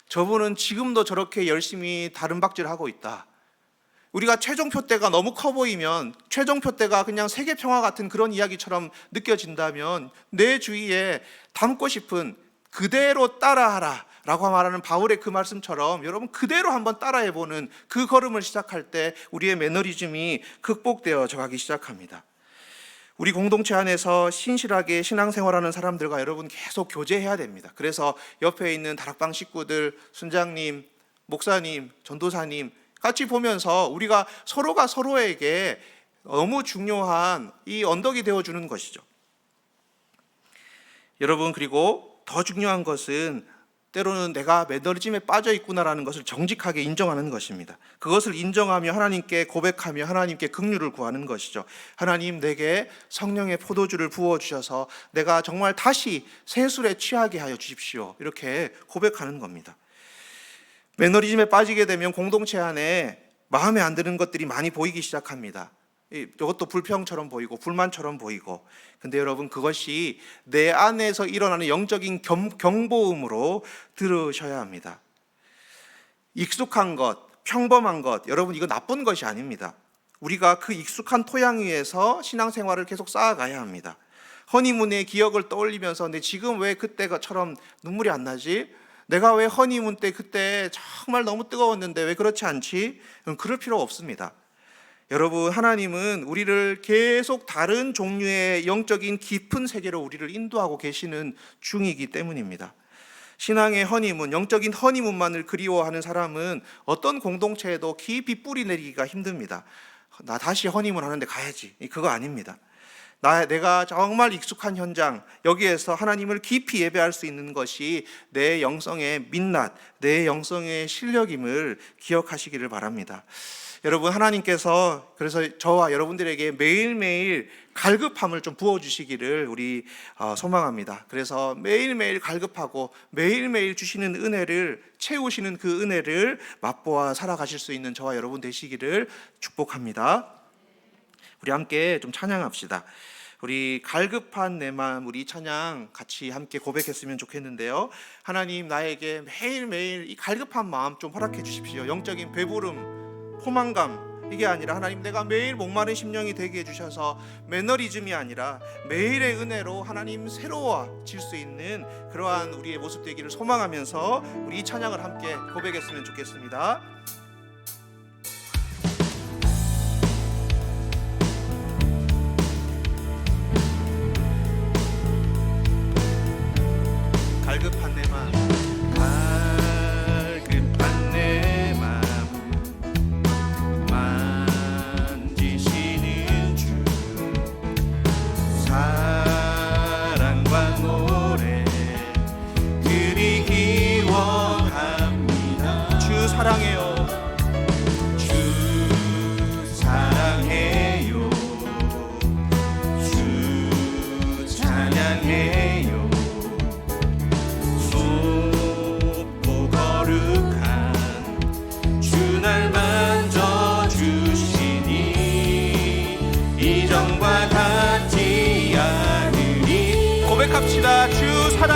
저분은 지금도 저렇게 열심히 다른 박질하고 있다. 우리가 최종 표대가 너무 커 보이면, 최종 표대가 그냥 세계 평화 같은 그런 이야기처럼 느껴진다면 내 주위에 담고 싶은 그대로 따라하라 라고 말하는 바울의 그 말씀처럼 여러분 그대로 한번 따라해보는 그 걸음을 시작할 때 우리의 매너리즘이 극복되어져 가기 시작합니다. 우리 공동체 안에서 신실하게 신앙생활하는 사람들과 여러분 계속 교제해야 됩니다. 그래서 옆에 있는 다락방 식구들, 순장님, 목사님, 전도사님 같이 보면서 우리가 서로가 서로에게 너무 중요한 이 언덕이 되어주는 것이죠. 여러분, 그리고 더 중요한 것은 때로는 내가 매너리즘에 빠져 있구나라는 것을 정직하게 인정하는 것입니다. 그것을 인정하며 하나님께 고백하며 하나님께 긍휼을 구하는 것이죠. 하나님, 내게 성령의 포도주를 부어주셔서 내가 정말 다시 새 술에 취하게 하여 주십시오. 이렇게 고백하는 겁니다. 매너리즘에 빠지게 되면 공동체 안에 마음에 안 드는 것들이 많이 보이기 시작합니다. 이것도 불평처럼 보이고 불만처럼 보이고, 근데 여러분 그것이 내 안에서 일어나는 영적인 경보음으로 들으셔야 합니다. 익숙한 것, 평범한 것, 여러분 이거 나쁜 것이 아닙니다. 우리가 그 익숙한 토양 위에서 신앙생활을 계속 쌓아가야 합니다. 허니문의 기억을 떠올리면서 내 지금 왜 그때처럼 눈물이 안 나지? 내가 왜 허니문 때 그때 정말 너무 뜨거웠는데 왜 그렇지 않지? 그럴 필요 없습니다. 여러분, 하나님은 우리를 계속 다른 종류의 영적인 깊은 세계로 우리를 인도하고 계시는 중이기 때문입니다. 신앙의 허니문, 영적인 허니문만을 그리워하는 사람은 어떤 공동체에도 깊이 뿌리 내리기가 힘듭니다. 나 다시 허니문 하는데 가야지, 그거 아닙니다. 내가 정말 익숙한 현장, 여기에서 하나님을 깊이 예배할 수 있는 것이 내 영성의 민낯, 내 영성의 실력임을 기억하시기를 바랍니다. 여러분, 하나님께서 그래서 저와 여러분들에게 매일매일 갈급함을 좀 부어주시기를 우리 소망합니다. 그래서 매일매일 갈급하고 매일매일 주시는 은혜를 채우시는 그 은혜를 맛보아 살아가실 수 있는 저와 여러분 되시기를 축복합니다. 우리 함께 좀 찬양합시다. 우리 갈급한 내 마음, 우리 찬양 같이 함께 고백했으면 좋겠는데요. 하나님, 나에게 매일매일 이 갈급한 마음 좀 허락해 주십시오. 영적인 배부름, 포만감, 이게 아니라 하나님, 내가 매일 목마른 심령이 되게 해주셔서 매너리즘이 아니라 매일의 은혜로 하나님 새로워질 수 있는 그러한 우리의 모습 되기를 소망하면서 우리 이 찬양을 함께 고백했으면 좋겠습니다. 갈급한 내 마음, 갈급한 내 마음 만지시는 주, 사랑과 노래 드리기 원합니다. 주 사랑해요.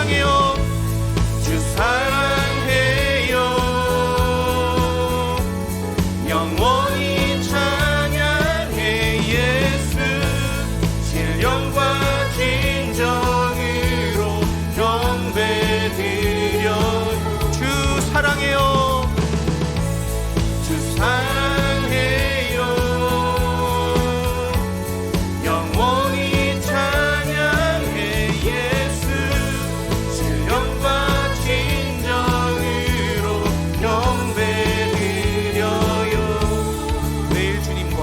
사랑해요. 주 사랑해요. 영원히 찬양해 예수. 신령과 진정으로 경배드려. 주 사랑해요. 주 사랑해요. 영원히 찬양해 예수. 신령과 진정으로 경배드려요. 매일 주님과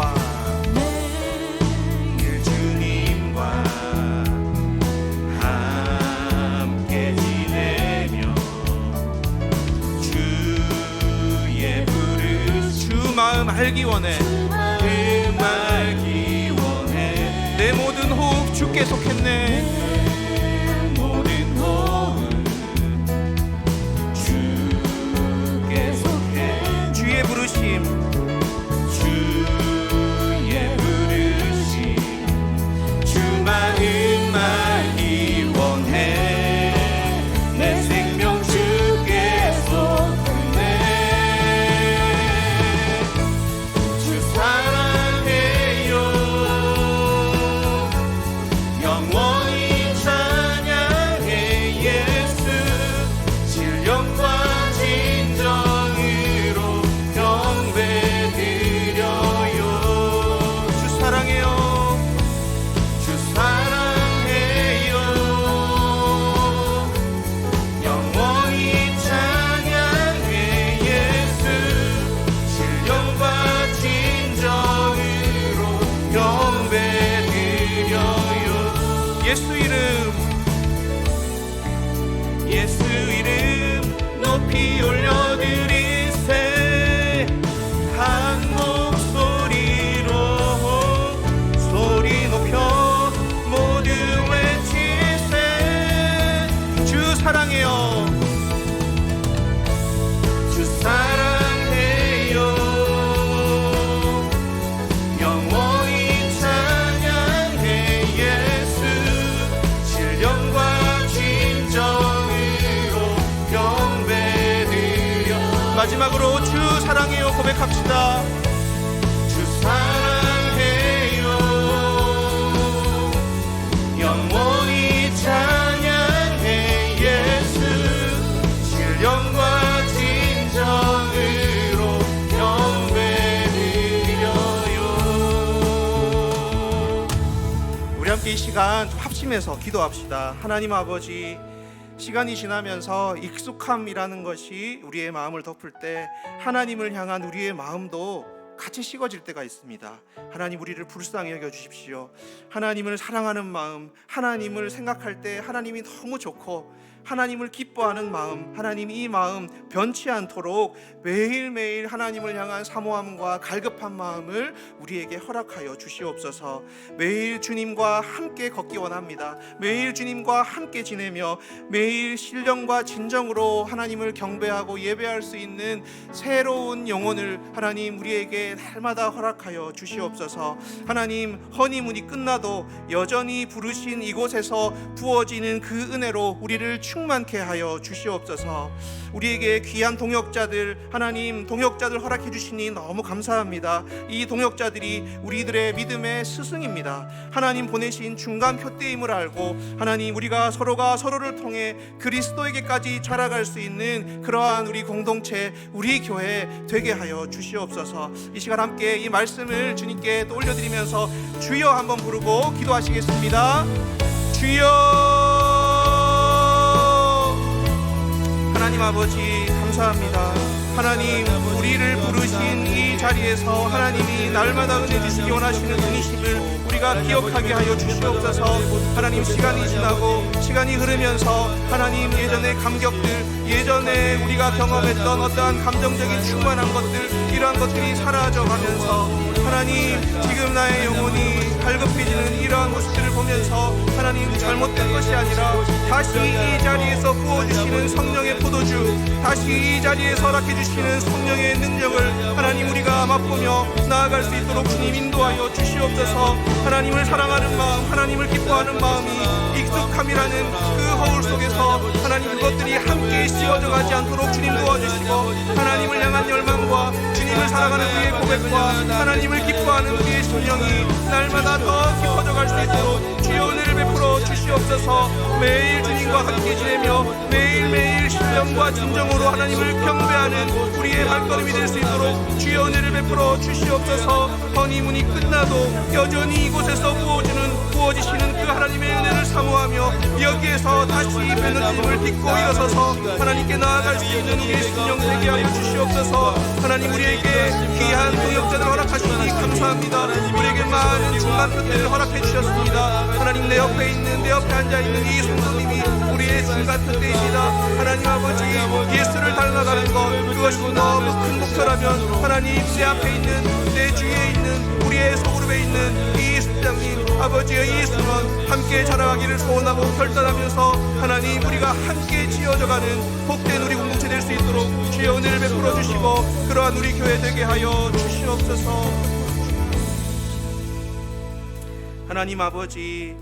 함께 지내며 주의 부르심 주 마음 알기 원해. 그 알기 원해. 내 모든 호흡 주께 속했네. 모든 호흡 주께 속해. 주의 부르심 주의 부르심 주 마음 알기 원해. 내 생명 주께 쏟네. 주 사랑해요. 영원히 찬양해 예수. 신령과 진정으로 경배드려요. 주 사랑해요. 주 사랑해요. 영원히 찬양해 예수. 신령과 진정으로 경배드려요. 예수 이름 예수 이름 높이 올려드리세. 한 목소리로 소리 높여 모두 외치세. 주 사랑해요. 주 사랑해요. 영원히 찬양해 예수. 신령과 진정으로 경배드려. 마지막으로 주 사랑해요 고백합시다. 주 사랑해요. 영원히 찬양해 예수. 신령과 진정으로 경배드려요. 우리 함께 이 시간 좀 합심해서 기도합시다. 하나님 아버지, 시간이 지나면서 익숙함이라는 것이 우리의 마음을 덮을 때 하나님을 향한 우리의 마음도 같이 식어질 때가 있습니다. 하나님, 우리를 불쌍히 여겨주십시오. 하나님을 사랑하는 마음, 하나님을 생각할 때 하나님이 너무 좋고 하나님을 기뻐하는 마음, 하나님 이 마음 변치 않도록 매일매일 하나님을 향한 사모함과 갈급한 마음을 우리에게 허락하여 주시옵소서. 매일 주님과 함께 걷기 원합니다. 매일 주님과 함께 지내며 매일 신령과 진정으로 하나님을 경배하고 예배할 수 있는 새로운 영혼을 하나님 우리에게 날마다 허락하여 주시옵소서. 하나님, 허니문이 끝나도 여전히 부르신 이곳에서 부어지는 그 은혜로 우리를 충만케 하여 주시옵소서. 우리에게 귀한 동역자들, 하나님 동역자들 허락해 주시니 너무 감사합니다. 이 동역자들이 우리들의 믿음의 스승입니다. 하나님 보내신 중간 표대임을 알고 하나님 우리가 서로가 서로를 통해 그리스도에게까지 자라갈 수 있는 그러한 우리 공동체, 우리 교회 되게 하여 주시옵소서. 이 시간 함께 이 말씀을 주님께 또 올려드리면서 주여 한번 부르고 기도하시겠습니다. 주여. 하나님 아버지 감사합니다. 하나님, 우리를 부르신 이 자리에서 하나님이 날마다 은혜 주시기 원하시는 분이심을 우리가 기억하게 하여 주시옵소서. 하나님, 시간이 지나고 시간이 흐르면서 하나님 예전의 감격들, 예전에 우리가 경험했던 어떠한 감정적인 충만한 것들, 이러한 것들이 사라져가면서 하나님, 지금 나의 영혼이 갈급해지는 이러한 모습들을 보면서 하나님, 잘못된 것이 아니라 다시 이 자리에서 부어주시는 성령의 포도주, 다시 이 자리에서 허락해주시는 성령의 능력을 하나님 우리가 맛보며 나아갈 수 있도록 주님 인도하여 주시옵소서. 하나님을 사랑하는 마음, 하나님을 기뻐하는 마음이 익숙함이라는 그 허울 속에서 하나님, 그것들이 함께 씌워져 가지 않도록 주님 도와주시고, 하나님을 향한 열망과 주님을 사랑하는 우리의 고백과 하나님을 기뻐하는 우리의 심령이 날마다 더 깊어져 갈 수 있도록 주여 은혜를 베풀어 주시옵소서. 매일 주님과 함께 지내며 매일매일 신령과 진정으로 하나님을 경배하는 우리의 발걸음이 될 수 있도록 주여 은혜를 베풀어 주시옵소서. 허니문이 끝나도 여전히 이곳에서 부어지시는 그 하나님의 은혜를 사모하며 여기에서 다시 베너님을 딛고 일어서서 하나님께 나아갈 수 있는 우리의 심령 되게 하여 주시옵소서. 하나님, 우리에게 귀한 동역자를 허락하시니 감사합니다. 우리에게 많은 중간 표대를 허락해 주셨습니다. 하나님, 내 옆에 앉아있는 이 성도님이 우리의 중간 표대입니다. 하나님 아버지, 예수를 닮아가는 것, 그것이 너무 큰 목표라면 하나님, 내 앞에 있는, 내 주위에 있는, 우리의 소그룹에 있는 이 수장님 아버지의 이 승원 함께 자라가기를 소원하고 결단하면서 하나님, 우리가 함께 지어져가는 복된 우리 공동체 될 수 있도록 주여 은혜를 베풀어 주시고 그러한 우리 교회 되게 하여 주시옵소서. 하나님 아버지,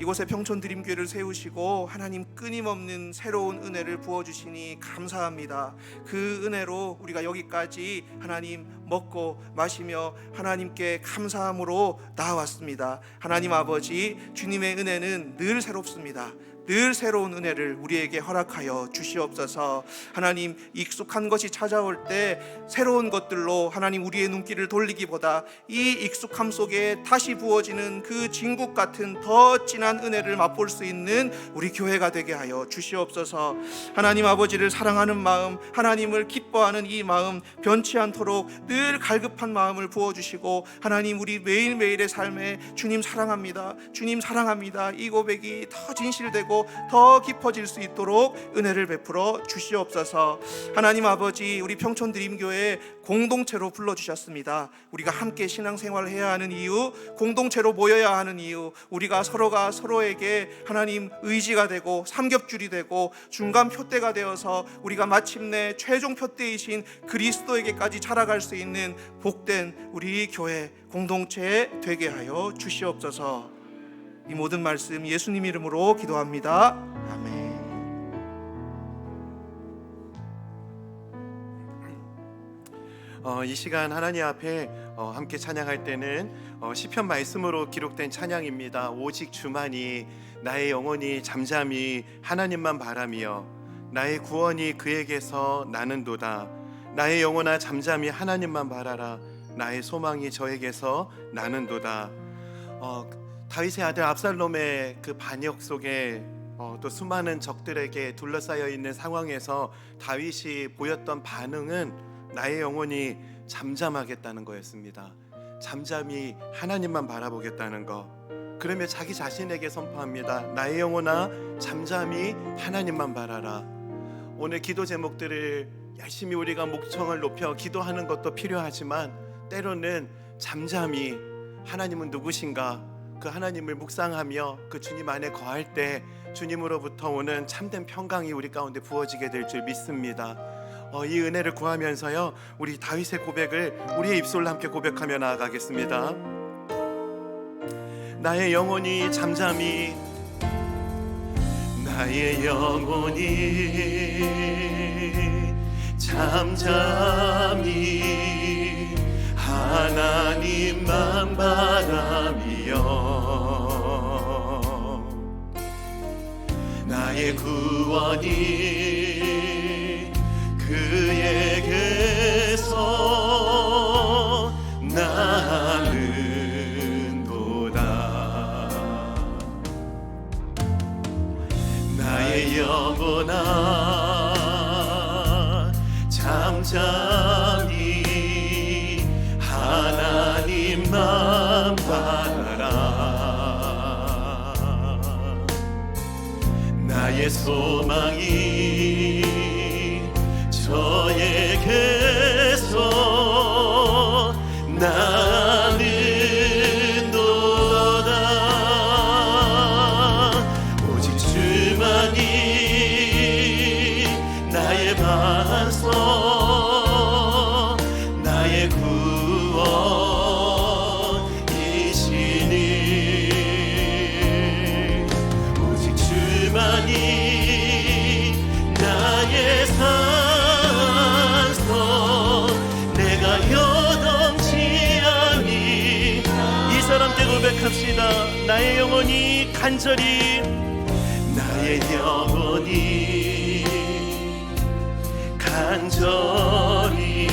이곳에 평촌드림교회를 세우시고 하나님, 끊임없는 새로운 은혜를 부어주시니 감사합니다. 그 은혜로 우리가 여기까지 하나님 먹고 마시며 하나님께 감사함으로 나아왔습니다. 하나님 아버지, 주님의 은혜는 늘 새롭습니다. 늘 새로운 은혜를 우리에게 허락하여 주시옵소서. 하나님, 익숙한 것이 찾아올 때 새로운 것들로 하나님 우리의 눈길을 돌리기보다 이 익숙함 속에 다시 부어지는 그 진국 같은 더 진한 은혜를 맛볼 수 있는 우리 교회가 되게 하여 주시옵소서. 하나님 아버지를 사랑하는 마음, 하나님을 기뻐하는 이 마음 변치 않도록 늘 갈급한 마음을 부어주시고 하나님, 우리 매일매일의 삶에 주님 사랑합니다, 주님 사랑합니다, 이 고백이 더 진실되고 더 깊어질 수 있도록 은혜를 베풀어 주시옵소서. 하나님 아버지, 우리 평촌드림교회 공동체로 불러주셨습니다. 우리가 함께 신앙생활을 해야 하는 이유, 공동체로 모여야 하는 이유, 우리가 서로가 서로에게 하나님 의지가 되고 삼겹줄이 되고 중간 표대가 되어서 우리가 마침내 최종 표대이신 그리스도에게까지 자라갈 수 있는 복된 우리 교회 공동체 되게 하여 주시옵소서. 이 모든 말씀 예수님 이름으로 기도합니다. 아멘. 이 시간 하나님 앞에 함께 찬양할 때는 시편 말씀으로 기록된 찬양입니다. 오직 주만이 나의 영혼이 잠잠히 하나님만 바라며 나의 구원이 그에게서 나는도다. 나의 영혼아 잠잠히 하나님만 바라라. 나의 소망이 저에게서 나는도다. 다윗의 아들 압살롬의 그 반역 속에 또 수많은 적들에게 둘러싸여 있는 상황에서 다윗이 보였던 반응은 나의 영혼이 잠잠하겠다는 거였습니다. 잠잠히 하나님만 바라보겠다는 거. 그러며 자기 자신에게 선포합니다. 나의 영혼아 잠잠히 하나님만 바라라. 오늘 기도 제목들을 열심히 우리가 목청을 높여 기도하는 것도 필요하지만 때로는 잠잠히 하나님은 누구신가, 그 하나님을 묵상하며 그 주님 안에 거할 때 주님으로부터 오는 참된 평강이 우리 가운데 부어지게 될 줄 믿습니다. 이 은혜를 구하면서요, 우리 다윗의 고백을 우리의 입술로 함께 고백하며 나아가겠습니다. 나의 영혼이 잠잠히, 나의 영혼이 잠잠히 하나님만 바라며 나의 구원이 그에게서 나는도다. 나의 영혼아 잠잠히 하나님만 바라라. 나의 소망이 나의 영혼이 간절히 나의 영혼이 간절히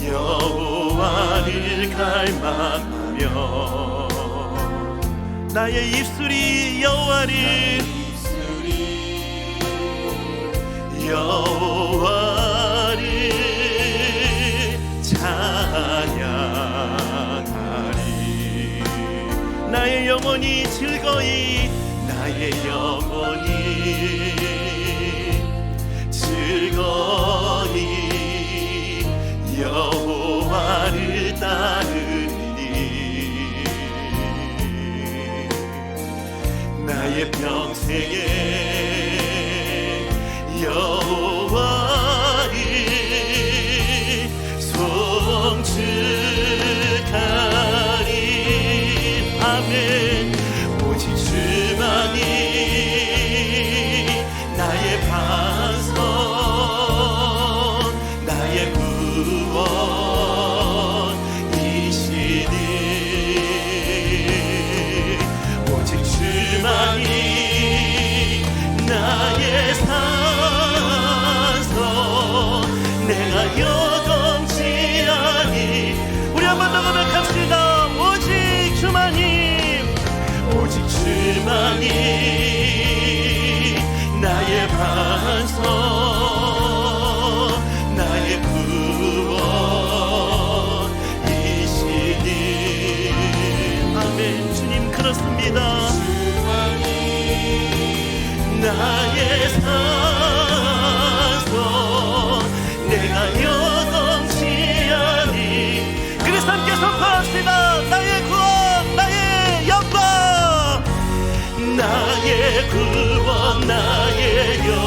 여호와를 갈망하며 나의 입술이 여호와를 찬양하리. 나의 영혼이 즐거이 나의 영혼이 즐거이 여호와를 따르니 나의 평생에 여호와를 송축하리. 아멘. 오직 주만이 나의 반석 나의 구원이시니 오직 주만이 나의 산성 내가 요동치하니. 우리 한번 더 고백합시다. 오직 주만이 오직 주만이 나의 반석 나의 구원이시니. 아멘. 주님 그렇습니다. 나의 산성 내가 요동치하니. 그래서 함께 선포합시다. 나의 구원 나의 영광 나의 구원 나의 영광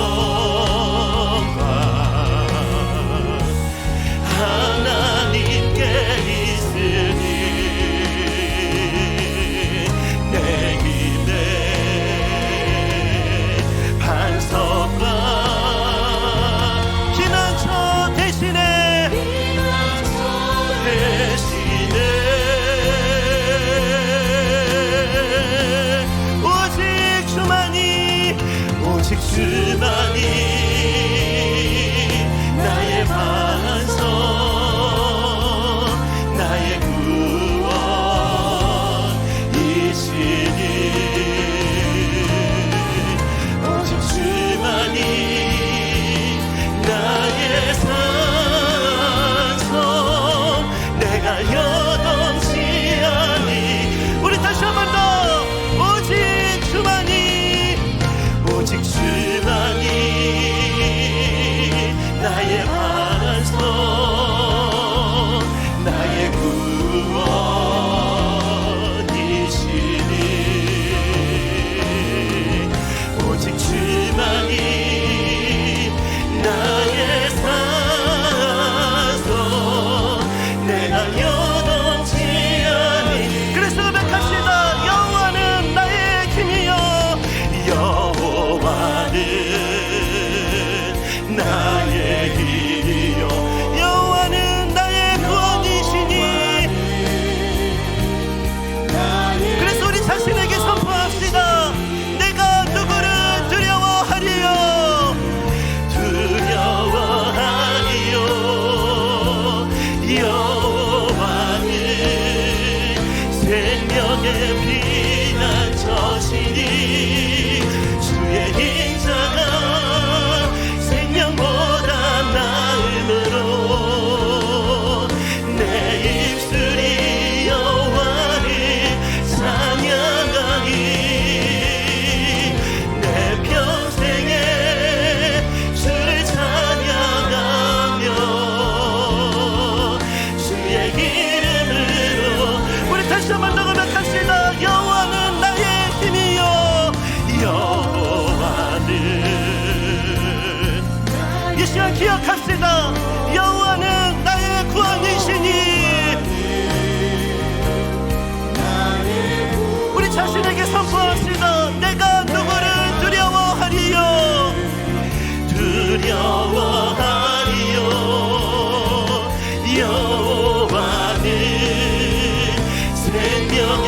하나님께 있으니 내 기대 반석과 피난처 대신에 오직 주만이 오직 주만이 나의 반석 나의 구원이시니 오직 주만이 나의 산성 내가 요동치하니. 우리 다시 한 번 더. 오직 주만이 오직 주만이 나의 반석 나의 구원이시니 오직 주만이 나의 산성 내가 요동치하니. 그래서 고백합시다. 여호와는 나의 힘이요 여호와는 나의 힘이요 여호와는 나의 구원이시니. 그래서 우리 자신에게 선포합시다. 내가 누구를 두려워하리요 두려워하리요 여호와는 생명의 피난처시니 주의 인자가 생명보다 나음으로 내 입술이 여호와를 찬양하니 내 평생에 주를 찬양하며 주의 이름으로. 우리 다시 한번 더 고백합시다. 여호와는 나의 힘이요 여호와는 이 시간 기억합시다. 여호와는 나의 구원이시니. 우리 자신에게 선포합시다. 내가 누구를 두려워하리요 두려워하리요 여호와는 생명의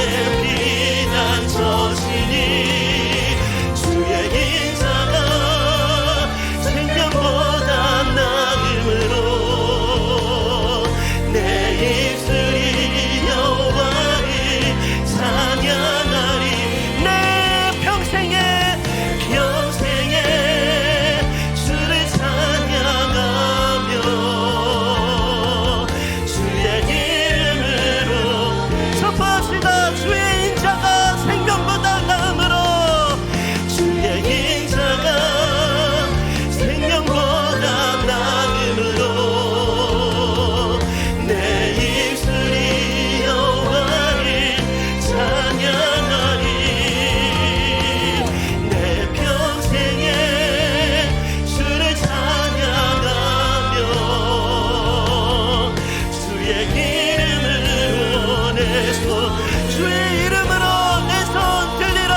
손 주의 이름으로 내 손 들리라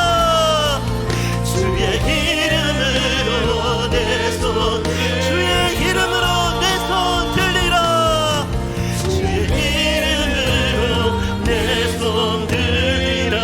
주의 이름으로 내 손 주의 이름으로 내 손 들리라 주의 이름으로 내 손 들리라.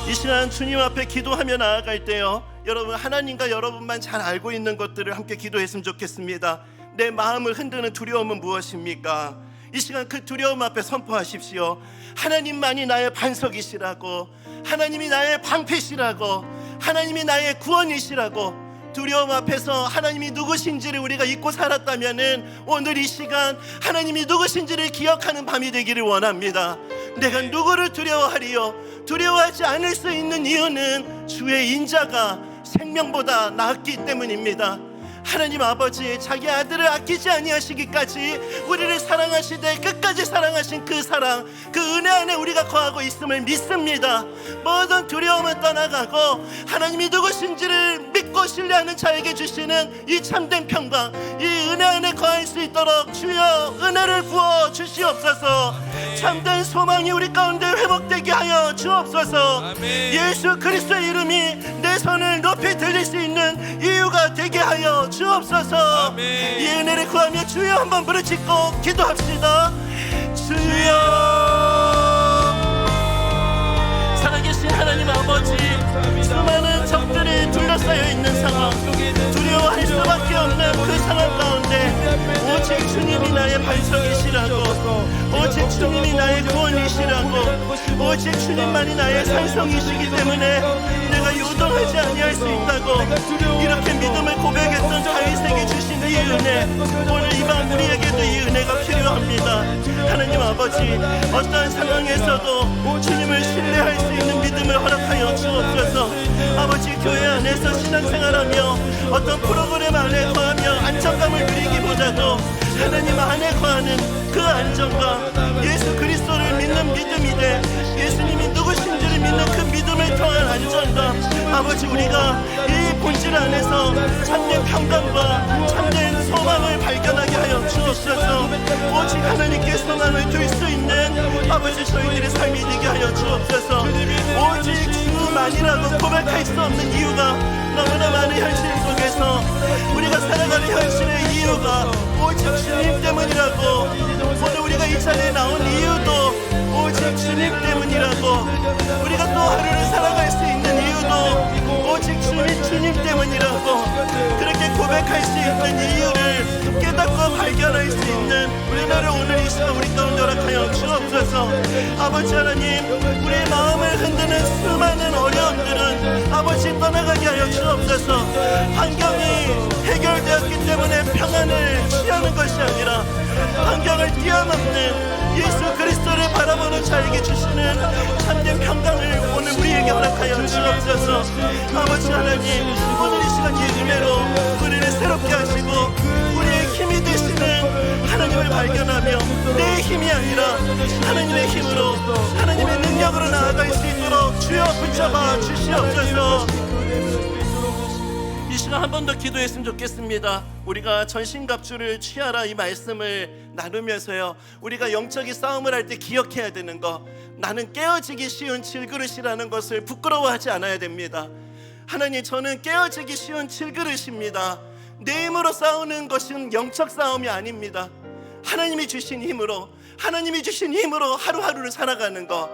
이 시간 주님 앞에 기도하며 나아갈 때요, 여러분 하나님과 여러분만 잘 알고 있는 것들을 함께 기도했으면 좋겠습니다. 내 마음을 흔드는 두려움은 무엇입니까? 이 시간 그 두려움 앞에 선포하십시오. 하나님만이 나의 반석이시라고, 하나님이 나의 방패시라고, 하나님이 나의 구원이시라고. 두려움 앞에서 하나님이 누구신지를 우리가 잊고 살았다면은 오늘 이 시간 하나님이 누구신지를 기억하는 밤이 되기를 원합니다. 내가 누구를 두려워하리요? 두려워하지 않을 수 있는 이유는 주의 인자가 생명보다 낫기 때문입니다. 하나님 아버지, 자기 아들을 아끼지 아니하시기까지 우리를 사랑하시되 끝까지 사랑하신 그 사랑, 그 은혜 안에 우리가 거하고 있음을 믿습니다. 모든 두려움은 떠나가고 하나님이 누구신지를 믿고 신뢰하는 자에게 주시는 이 참된 평강, 이 은혜 안에 거할 수 있도록 주여 은혜를 부어 주시옵소서. 참된 소망이 우리 가운데 회복되게 하여 주옵소서. 예수 그리스도의 이름이 내 손을 높이 들릴 수 있는 이유가 되게 하여 주옵소서. 이 은혜를 구하며 주여 한번 부르짖고 기도합시다. 주여. 살아계신 하나님 아버지, 수많은 적들이 둘러싸여 있는 상황, 두려워할 수밖에 없는 그 상황 가운데 오직 주님이 나의 반석이시라고, 오직 주님이 나의 구원이시라고, 오직 주님만이 나의 산성이시기 때문에 내가 요동하지 아니할 수 있다고 이렇게 믿음을 고백했던 다윗에게 주신 이 은혜, 오늘 이 밤 우리에게도 이 은혜가 필요합니다. 하나님 아버지, 어떠한 상황에서도 주님을 신뢰할 수 있는 믿음을 허락하여 주옵소서. 아버지, 교회 안에서 신앙생활하며 어떤 프로그램 안에 거하며 안정감을 누리기보다도 하나님 안에 거하는 그 안정감, 예수 그리스도를 믿는 믿음이 돼 예수님이 누구신지를 믿는 그 믿음을 통한 안정감, 아버지 우리가 이 본질 안에서 참된 평강과 참된 소망을 발견하게 하여 주옵소서. 오직 하나님께 소망을 둘 수 있는 아버지 저희들의 삶이 되게 하여 주옵소서. 오직 주만이라고 고백할 수 없는 이유가 너무나 많은 현실 속에서 우리가 살아가는 현실의 이유가 오직 주님 때문이라고, 오늘 우리가 이 자리에 나온 이유도 오직 주님 때문이라고, 우리가 또 하루를 살아갈 수 있는 이유도 오직 주님 때문이라고, 그렇게 고백할 수 있는 이유를 깨닫고 발견할 수 있는 은혜를 오늘 이 시간 우리 가운데 허락하여 주옵소서. 아버지 하나님, 우리의 마음을 흔드는 수많은 어려움들은 아버지 떠나가게 하여 주옵소서. 환경이 해결되었기 때문에 평안을 취하는 것이 아니라 환경을 뛰어넘는 예수 그리스도를 바라보는 자에게 주시는 참된 평강을 오늘 우리에게 허락하여 주옵소서. 아버지 하나님, 오늘 이 시간 예수님으로 우리를 새롭게 하시고 우리의 힘이 되시는 하나님을 발견하며 내 힘이 아니라 하나님의 힘으로, 하나님의 능력으로 나아갈 수 있도록 주여 붙잡아 주시옵소서. 이 시간 한 번 더 기도했으면 좋겠습니다. 우리가 전신갑주를 취하라 이 말씀을 나누면서요, 우리가 영적인 싸움을 할 때 기억해야 되는 거, 나는 깨어지기 쉬운 질그릇이라는 것을 부끄러워하지 않아야 됩니다. 하나님, 저는 깨어지기 쉬운 질그릇입니다. 내 힘으로 싸우는 것은 영적 싸움이 아닙니다. 하나님이 주신 힘으로, 하나님이 주신 힘으로 하루하루를 살아가는 것,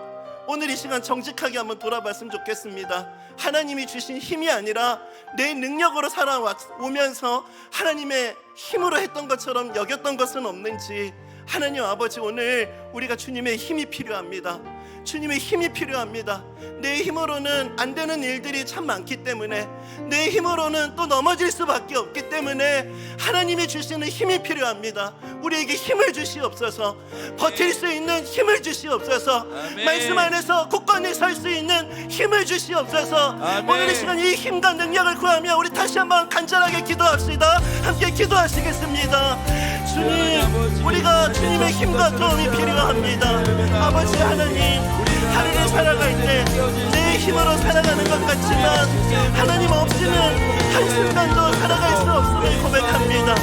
오늘 이 시간 정직하게 한번 돌아봤으면 좋겠습니다. 하나님이 주신 힘이 아니라 내 능력으로 살아오면서 하나님의 힘으로 했던 것처럼 여겼던 것은 없는지, 하나님 아버지, 오늘 우리가 주님의 힘이 필요합니다. 주님의 힘이 필요합니다. 내 힘으로는 안 되는 일들이 참 많기 때문에, 내 힘으로는 또 넘어질 수밖에 없기 때문에 하나님이 주시는 힘이 필요합니다. 우리에게 힘을 주시옵소서. 버틸 수 있는 힘을 주시옵소서. 아멘. 말씀 안에서 굳건히 설 수 있는 힘을 주시옵소서. 아멘. 오늘 이 시간 이 힘과 능력을 구하며 우리 다시 한번 간절하게 기도합시다. 함께 기도하시겠습니다. 주님, 우리가 주님의 힘과 도움이 필요합니다. 아버지 하나님, 하루를 살아갈 때 내 힘으로 살아가는 것 같지만 하나님 없이는 한순간도 살아갈 수 없음을 고백합니다.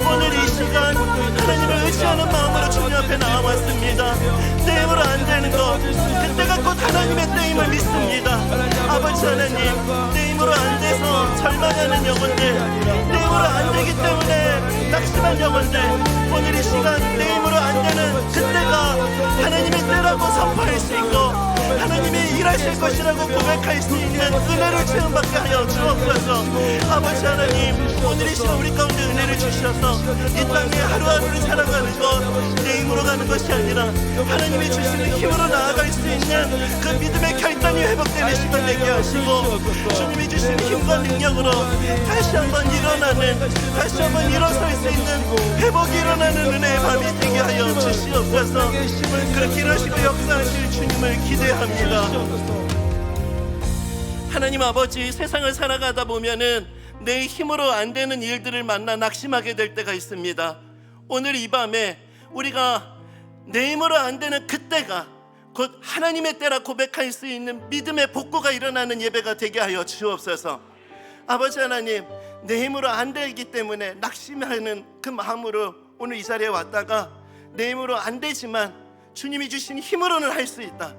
오늘 이 시간 하나님을 의지하는 마음으로 주님 앞에 나와왔습니다. 믿습니다. 내 힘으로 안 되는 것, 그때가 곧 하나님의 때임을 믿습니다. 아버지 하나님, 내 힘으로 안 돼서 절망하는 영혼들, 내 힘으로 안 되기 때문에 낙심한 영혼들, 오늘 이 시간 내 힘으로 안 되는 그때가 하나님의 때라고 선포할 수 있고 하나님이 일하실 것이라고 고백할 수 있는 은혜를 체험받게 하여 주옵소서. 아버지 하나님, 오늘 이 시간 우리 가운데 은혜를 주셔서 이 땅에 하루하루를 살아가는 것 내 힘으로 가는 것이 아니라 하나님이 주시는 힘으로 나아갈 수 있는 그 믿음의 결단이 회복되는 시간 되게 하시고 주님이 주시는 힘과 능력으로 다시 한번 일어나는, 다시 한번 일어설 수 있는 회복이 일어나는 은혜의 밤이 되게 하여 주시옵소서. 그렇게 일하시고 역사하실 주님을 기대합니다. 하나님 아버지, 세상을 살아가다 보면은 내 힘으로 안 되는 일들을 만나 낙심하게 될 때가 있습니다. 오늘 이 밤에 우리가 내 힘으로 안 되는 그때가 곧 하나님의 때라 고백할 수 있는 믿음의 복구가 일어나는 예배가 되게 하여 주옵소서. 아버지 하나님, 내 힘으로 안 되기 때문에 낙심하는 그 마음으로 오늘 이 자리에 왔다가 내 힘으로 안 되지만 주님이 주신 힘으로는 할 수 있다.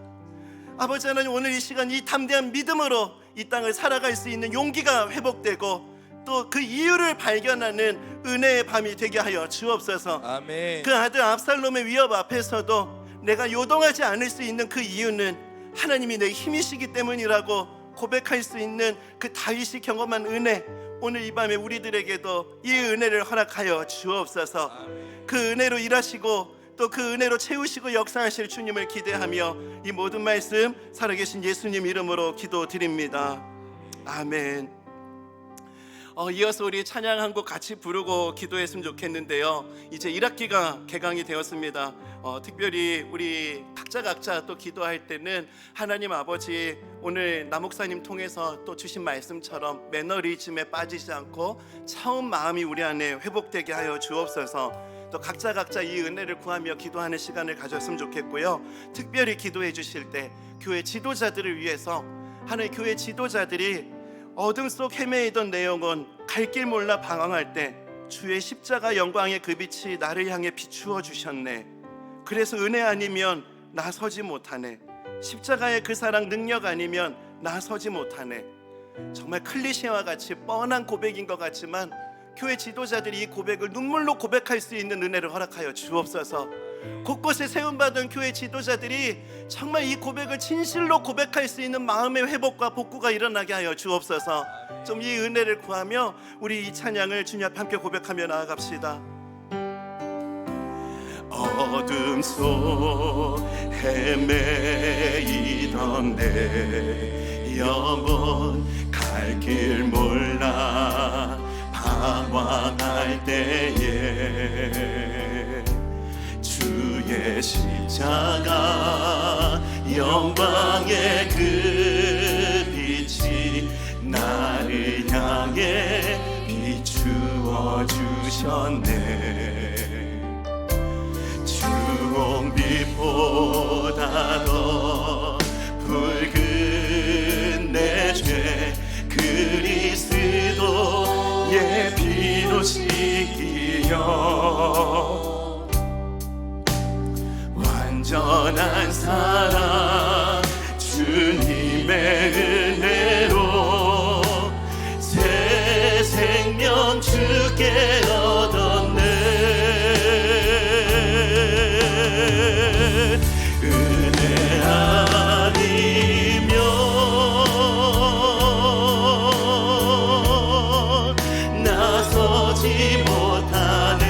아버지 하나님, 오늘 이 시간 이 담대한 믿음으로 이 땅을 살아갈 수 있는 용기가 회복되고 또 그 이유를 발견하는 은혜의 밤이 되게 하여 주옵소서. 아멘. 그 아들 압살롬의 위협 앞에서도 내가 요동하지 않을 수 있는 그 이유는 하나님이 내 힘이시기 때문이라고 고백할 수 있는 그 다윗이 경험한 은혜, 오늘 이 밤에 우리들에게도 이 은혜를 허락하여 주옵소서. 그 은혜로 일하시고 또 그 은혜로 채우시고 역사하실 주님을 기대하며 이 모든 말씀 살아계신 예수님 이름으로 기도드립니다. 아멘. 이어서 우리 찬양 한 곡 같이 부르고 기도했으면 좋겠는데요. 이제 1학기가 개강이 되었습니다. 특별히 우리 각자 또 기도할 때는 하나님 아버지, 오늘 남목사님 통해서 또 주신 말씀처럼 매너리즘에 빠지지 않고 차운 마음이 우리 안에 회복되게 하여 주옵소서. 또 각자 이 은혜를 구하며 기도하는 시간을 가졌으면 좋겠고요. 특별히 기도해 주실 때 교회 지도자들을 위해서, 하나님 교회 지도자들이 어둠 속 헤매이던 내 영혼 갈 길 몰라 방황할 때 주의 십자가 영광의 그 빛이 나를 향해 비추어 주셨네. 그래서 은혜 아니면 나서지 못하네. 십자가의 그 사랑 능력 아니면 나서지 못하네. 정말 클리셰와 같이 뻔한 고백인 것 같지만 교회 지도자들이 이 고백을 눈물로 고백할 수 있는 은혜를 허락하여 주옵소서. 곳곳에 세움받은 교회 지도자들이 정말 이 고백을 진실로 고백할 수 있는 마음의 회복과 복구가 일어나게 하여 주옵소서. 좀 이 은혜를 구하며 우리 이 찬양을 주님 앞에 함께 고백하며 나아갑시다. 어둠 속 헤매이던 내 영혼 갈 길 몰라 방황할 때에 주의 십자가 영광의 그 빛이 나를 향해 비추어 주셨네. 주홍빛보다 더 붉은 내 죄 그리스도의 피로 씻기어 완전한 사랑 주님의 은혜로 새 생명 주께 얻었네. 은혜 아니면 나서지 못하네.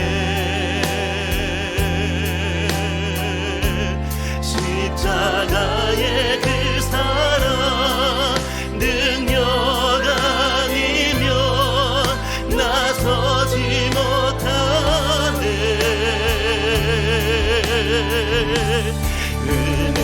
십자가의 그 사랑 능력 아니면 나서지 못하네. 은혜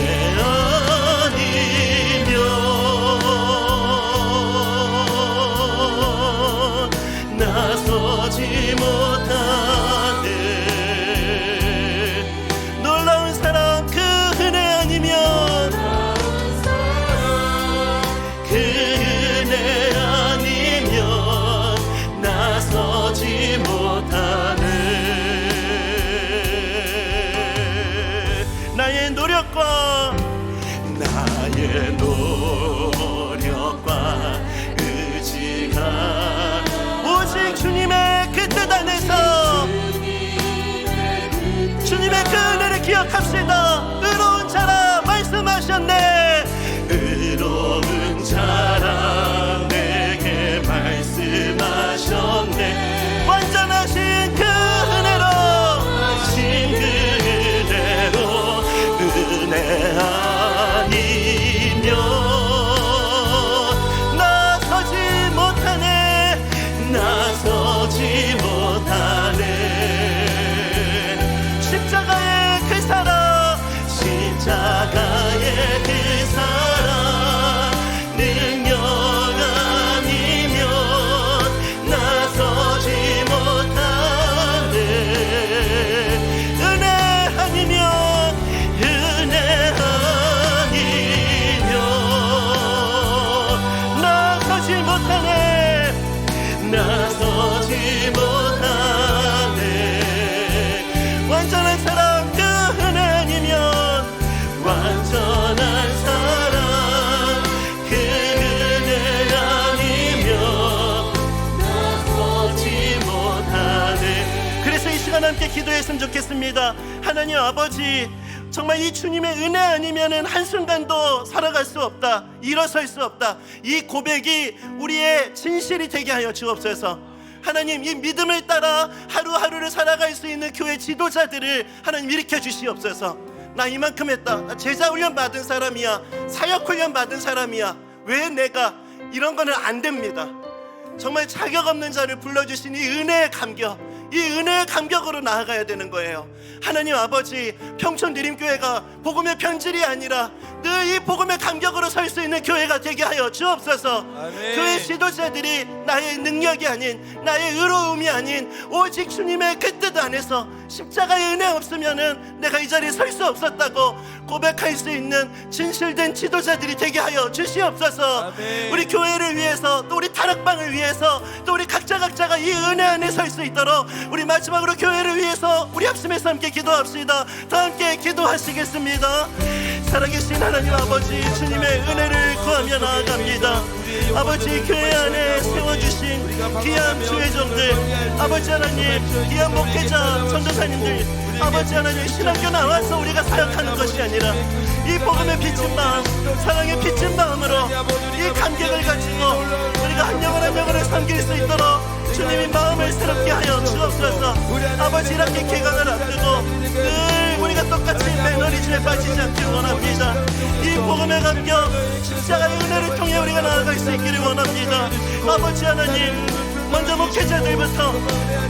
노력과 나의 노력과 의지가 오직 주님의 그 뜻 안에서 주님의 그 은혜를 기억합시다. 의로운 자라 말씀하셨네. 의로운 자라 내게 말씀하셨네. 완전하신 그 은혜로 은혜 아니면 나서지 못하네. 십자가의 그 사랑 능력 아니면 나서지 못하네. 은혜 아니면 나서지 못하네. 완전한 사랑 그 은혜 아니면 완전한 사랑 그 은혜 아니면 나서지 못하네. 그래서 이 시간 함께 기도했으면 좋겠습니다. 하나님 아버지, 정말 이 주님의 은혜 아니면은 한순간도 살아갈 수 없다, 일어설 수 없다. 이 고백이 우리의 진실이 되게 하여 주옵소서. 하나님, 이 믿음을 따라 하루하루를 살아갈 수 있는 교회 지도자들을 하나님 일으켜 주시옵소서. 나 이만큼 했다, 나 제자 훈련 받은 사람이야, 사역 훈련 받은 사람이야, 왜 내가 이런 거는 안 됩니다. 정말 자격 없는 자를 불러주신 이 은혜의 감격, 이 은혜의 감격으로 나아가야 되는 거예요. 하나님 아버지, 평촌 드림교회가 복음의 편질이 아니라 늘 이 복음의 감격으로 설 수 있는 교회가 되게 하여 주옵소서. 아멘. 교회 지도자들이 나의 능력이 아닌, 나의 의로움이 아닌 오직 주님의 그 뜻 안에서 십자가의 은혜 없으면은 내가 이 자리에 설 수 없었다고 고백할 수 있는 진실된 지도자들이 되게 하여 주시옵소서. 아멘. 우리 교회를 위해서, 또 우리 다락방을 위해서, 또 우리 각자가 이 은혜 안에 설 수 있도록 우리 마지막으로 교회를 위해서 우리 합심해서 함께 기도합시다. 다 함께 기도하시겠습니다. 살아계신 하나님 아버지, 주님의 은혜를 구하며 나아갑니다. 아버지, 교회 안에 세워주신 귀한 주회종들, 아버지 하나님, 귀한 목회자 전도사님들, 아버지 하나님, 신학교 나와서 우리가 사역하는 것이 아니라 이 복음의 비친 마음, 사랑의 비친 마음으로 이 감격을 가지고 우리가 한 영혼 한 영혼을 섬길 수 있도록 주님이 마음을 새롭게 하여 주옵소서. 아버지, 이렇게 개강을 앞두고 늘 우리가 똑같이 매너리즘에 빠지지 않기를 원합니다. 이 복음의 감격, 십자가의 은혜를 통해 우리가 나아갈 수 있기를 원합니다. 아버지 하나님, 먼저 목회자들부터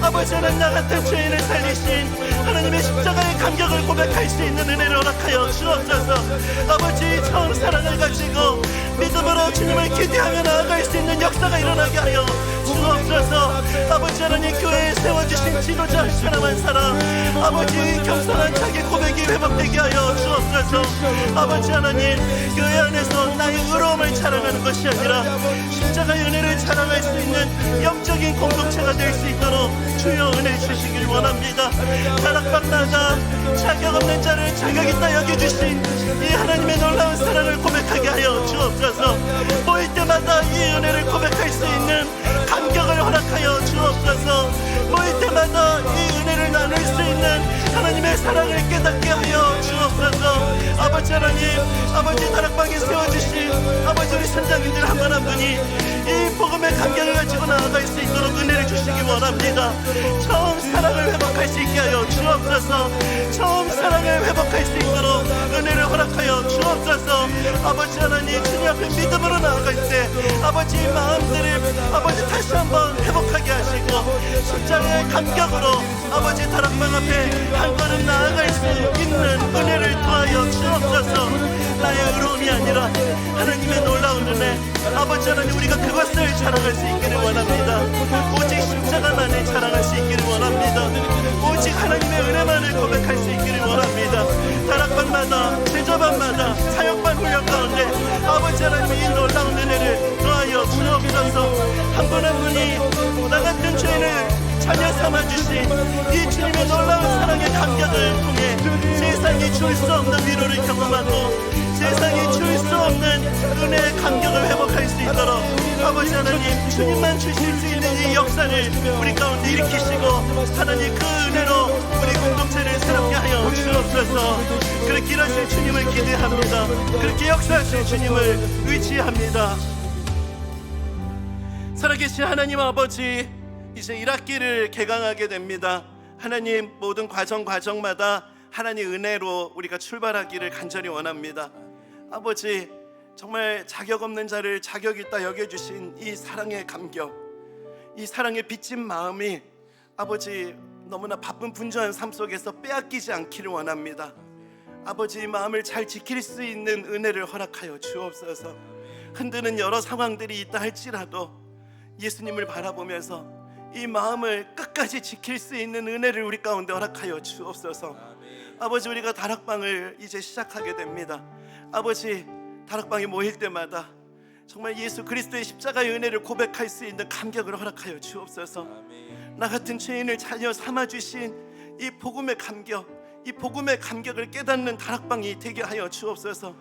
아버지 하나님, 나 같은 죄인을 살리신 하나님의 십자가의 감격을 고백할 수 있는 은혜를 허락하여 주옵소서. 아버지, 처음 사랑을 가지고 믿음으로 주님을 기대하며 나아갈 수 있는 역사가 일어나게 하여 주옵소서. 아버지 하나님, 교회에 세워주신 지도자 한 사람 한 사람, 아버지, 겸손한 자기 고백이 회복되게 하여 주옵소서. 아버지 하나님, 교회 안에서 나의 의로움을 자랑하는 것이 아니라 십자가의 은혜를 자랑할 수 있는 영적인 공동체가 될 수 있도록 주여 은혜 주시길 원합니다. 다락방마다 자격 없는 자를 자격 있다 여겨주신 이 하나님의 놀라운 사랑을 고백하게 하여 주옵소서. 모일 때마다 이 은혜를 고백할 수 있는 감격을 허락하여 주옵소서. 모일 때마다 이 은혜를 나눌 수 있는 하나님의 사랑을 깨닫게 하여 주옵소서. 아버지 하나님, 아버지 다락방에 세워주신 아버지 우리 선장님들 한 분 한 분이 이 복음의 감격을 가지고 나아갈 수 있도록 은혜를 주시기 원합니다. 처음 사랑을 회복할 수 있게 하여 주옵소서. 처음 사랑을 회복할 수 있도록 은혜를 허락하여 주옵소서. 아버지 하나님, 주님 앞에 믿음으로 나아갈 때 아버지 마음들을 아버지 다시 한번 회복하게 하시고 십자가의 감격으로 아버지 다락방 앞에 한 걸음 나아갈 수 있는 은혜를 더하여 주옵소서. 나의 의로움이 아니라 하나님의 놀라운 은혜, 아버지 하나님, 우리가 그것을 자랑할 수 있기를 원합니다. 오직 십자가만을 자랑할 수 있기를 원합니다. 오직 하나님의 은혜만을 고백할 수 있기를 원합니다. 다락방마다, 제자반마다, 사역반 훈련 가운데 아버지 하나님의 이 놀라운 은혜를 더하여 주옵소서. 한 분 한 분이 나 같은 죄인을 자녀 삼아주신 이 주님의 놀라운 사랑의 감격을 통해 제사 세상이 줄 수 없는 위로를 경험하고 세상이 줄 수 없는 은혜의 감격을 회복할 수 있도록 아버지 하나님 주님만 주실 수 있는 이 역사를 우리 가운데 일으키시고 하나님 그 은혜로 우리 공동체를 새롭게 하여 주옵소서. 그렇게 일하실 주님을 기대합니다. 그렇게 역사하실 주님을 의지합니다. 살아계신 하나님 아버지, 이제 1학기를 개강하게 됩니다. 하나님 모든 과정마다 하나님 은혜로 우리가 출발하기를 간절히 원합니다. 아버지, 정말 자격 없는 자를 자격 있다 여겨주신 이 사랑의 감격, 이 사랑의 빚진 마음이 아버지 너무나 바쁜 분주한 삶 속에서 빼앗기지 않기를 원합니다. 아버지, 이 마음을 잘 지킬 수 있는 은혜를 허락하여 주옵소서. 흔드는 여러 상황들이 있다 할지라도 예수님을 바라보면서 이 마음을 끝까지 지킬 수 있는 은혜를 우리 가운데 허락하여 주옵소서. 아버지, 우리가 다락방을 이제 시작하게 됩니다. 아버지, 다락방에 모일 때마다 정말 예수 그리스도의 십자가의 은혜를 고백할 수 있는 감격을 허락하여 주옵소서. 나 같은 죄인을 자녀 삼아주신 이 복음의 감격, 이 복음의 감격을 깨닫는 다락방이 되게 하여 주옵소서.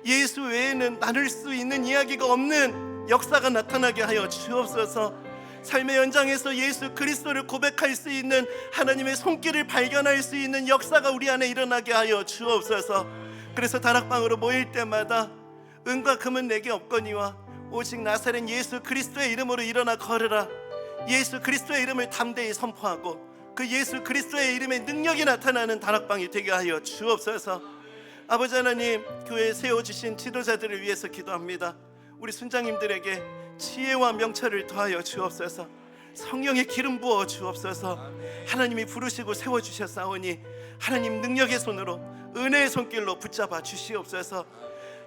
예수 외에는 나눌 수 있는 이야기가 없는 역사가 나타나게 하여 주옵소서. 삶의 연장에서 예수 그리스도를 고백할 수 있는 하나님의 손길을 발견할 수 있는 역사가 우리 안에 일어나게 하여 주옵소서. 그래서 다락방으로 모일 때마다 은과 금은 내게 없거니와 오직 나사렛 예수 그리스도의 이름으로 일어나 걸으라. 예수 그리스도의 이름을 담대히 선포하고 그 예수 그리스도의 이름의 능력이 나타나는 다락방이 되게 하여 주옵소서. 아버지 하나님, 교회에 세워주신 지도자들을 위해서 기도합니다. 우리 순장님들에게 지혜와 명철을 더하여 주옵소서. 성령의 기름 부어 주옵소서. 하나님이 부르시고 세워주셨사오니 하나님 능력의 손으로 은혜의 손길로 붙잡아 주시옵소서.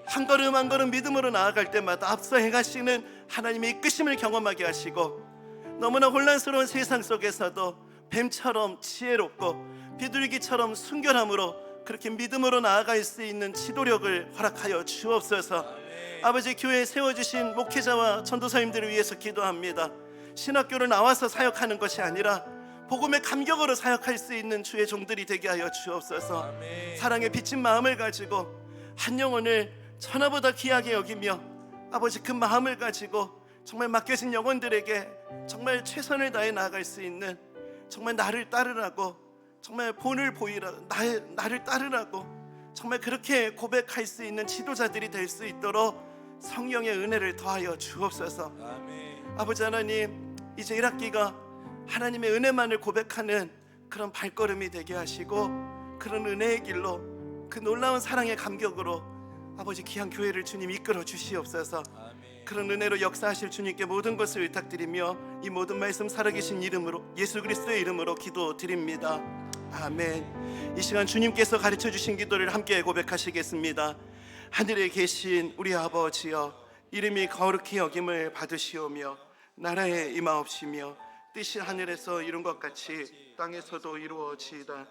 한 걸음 한 걸음 믿음으로 나아갈 때마다 앞서 행하시는 하나님의 이끄심을 경험하게 하시고 너무나 혼란스러운 세상 속에서도 뱀처럼 지혜롭고 비둘기처럼 순결함으로 그렇게 믿음으로 나아갈 수 있는 지도력을 허락하여 주옵소서. 아버지, 교회에 세워주신 목회자와 전도사님들을 위해서 기도합니다. 신학교를 나와서 사역하는 것이 아니라 복음의 감격으로 사역할 수 있는 주의 종들이 되게 하여 주옵소서. 사랑의 빚진 마음을 가지고 한 영혼을 천하보다 귀하게 여기며 아버지, 그 마음을 가지고 정말 맡겨진 영혼들에게 정말 최선을 다해 나아갈 수 있는, 정말 나를 따르라고, 정말 본을 보이라, 나를 따르라고 정말 그렇게 고백할 수 있는 지도자들이 될 수 있도록 성령의 은혜를 더하여 주옵소서. 아버지 하나님, 이제 1학기가 하나님의 은혜만을 고백하는 그런 발걸음이 되게 하시고 그런 은혜의 길로 그 놀라운 사랑의 감격으로 아버지 귀한 교회를 주님 이끌어 주시옵소서. 그런 은혜로 역사하실 주님께 모든 것을 의탁드리며 이 모든 말씀 살아계신 이름으로 예수 그리스도의 이름으로 기도드립니다. 아멘. 이 시간 주님께서 가르쳐 주신 기도를 함께 고백하시겠습니다. 하늘에 계신 우리 아버지여, 이름이 거룩히 여김을 받으시오며 나라에 임하옵시며 뜻이 하늘에서 이룬 것 같이 땅에서도 이루어지이다.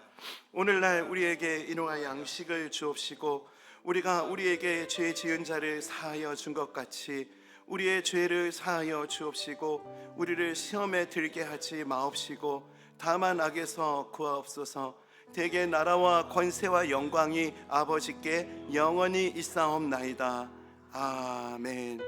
오늘날 우리에게 일용할 양식을 주옵시고 우리가 우리에게 죄 지은 자를 사하여 준 것 같이 우리의 죄를 사하여 주옵시고 우리를 시험에 들게 하지 마옵시고 다만 악에서 구하옵소서. 대개 나라와 권세와 영광이 아버지께 영원히 있사옵나이다. 아멘.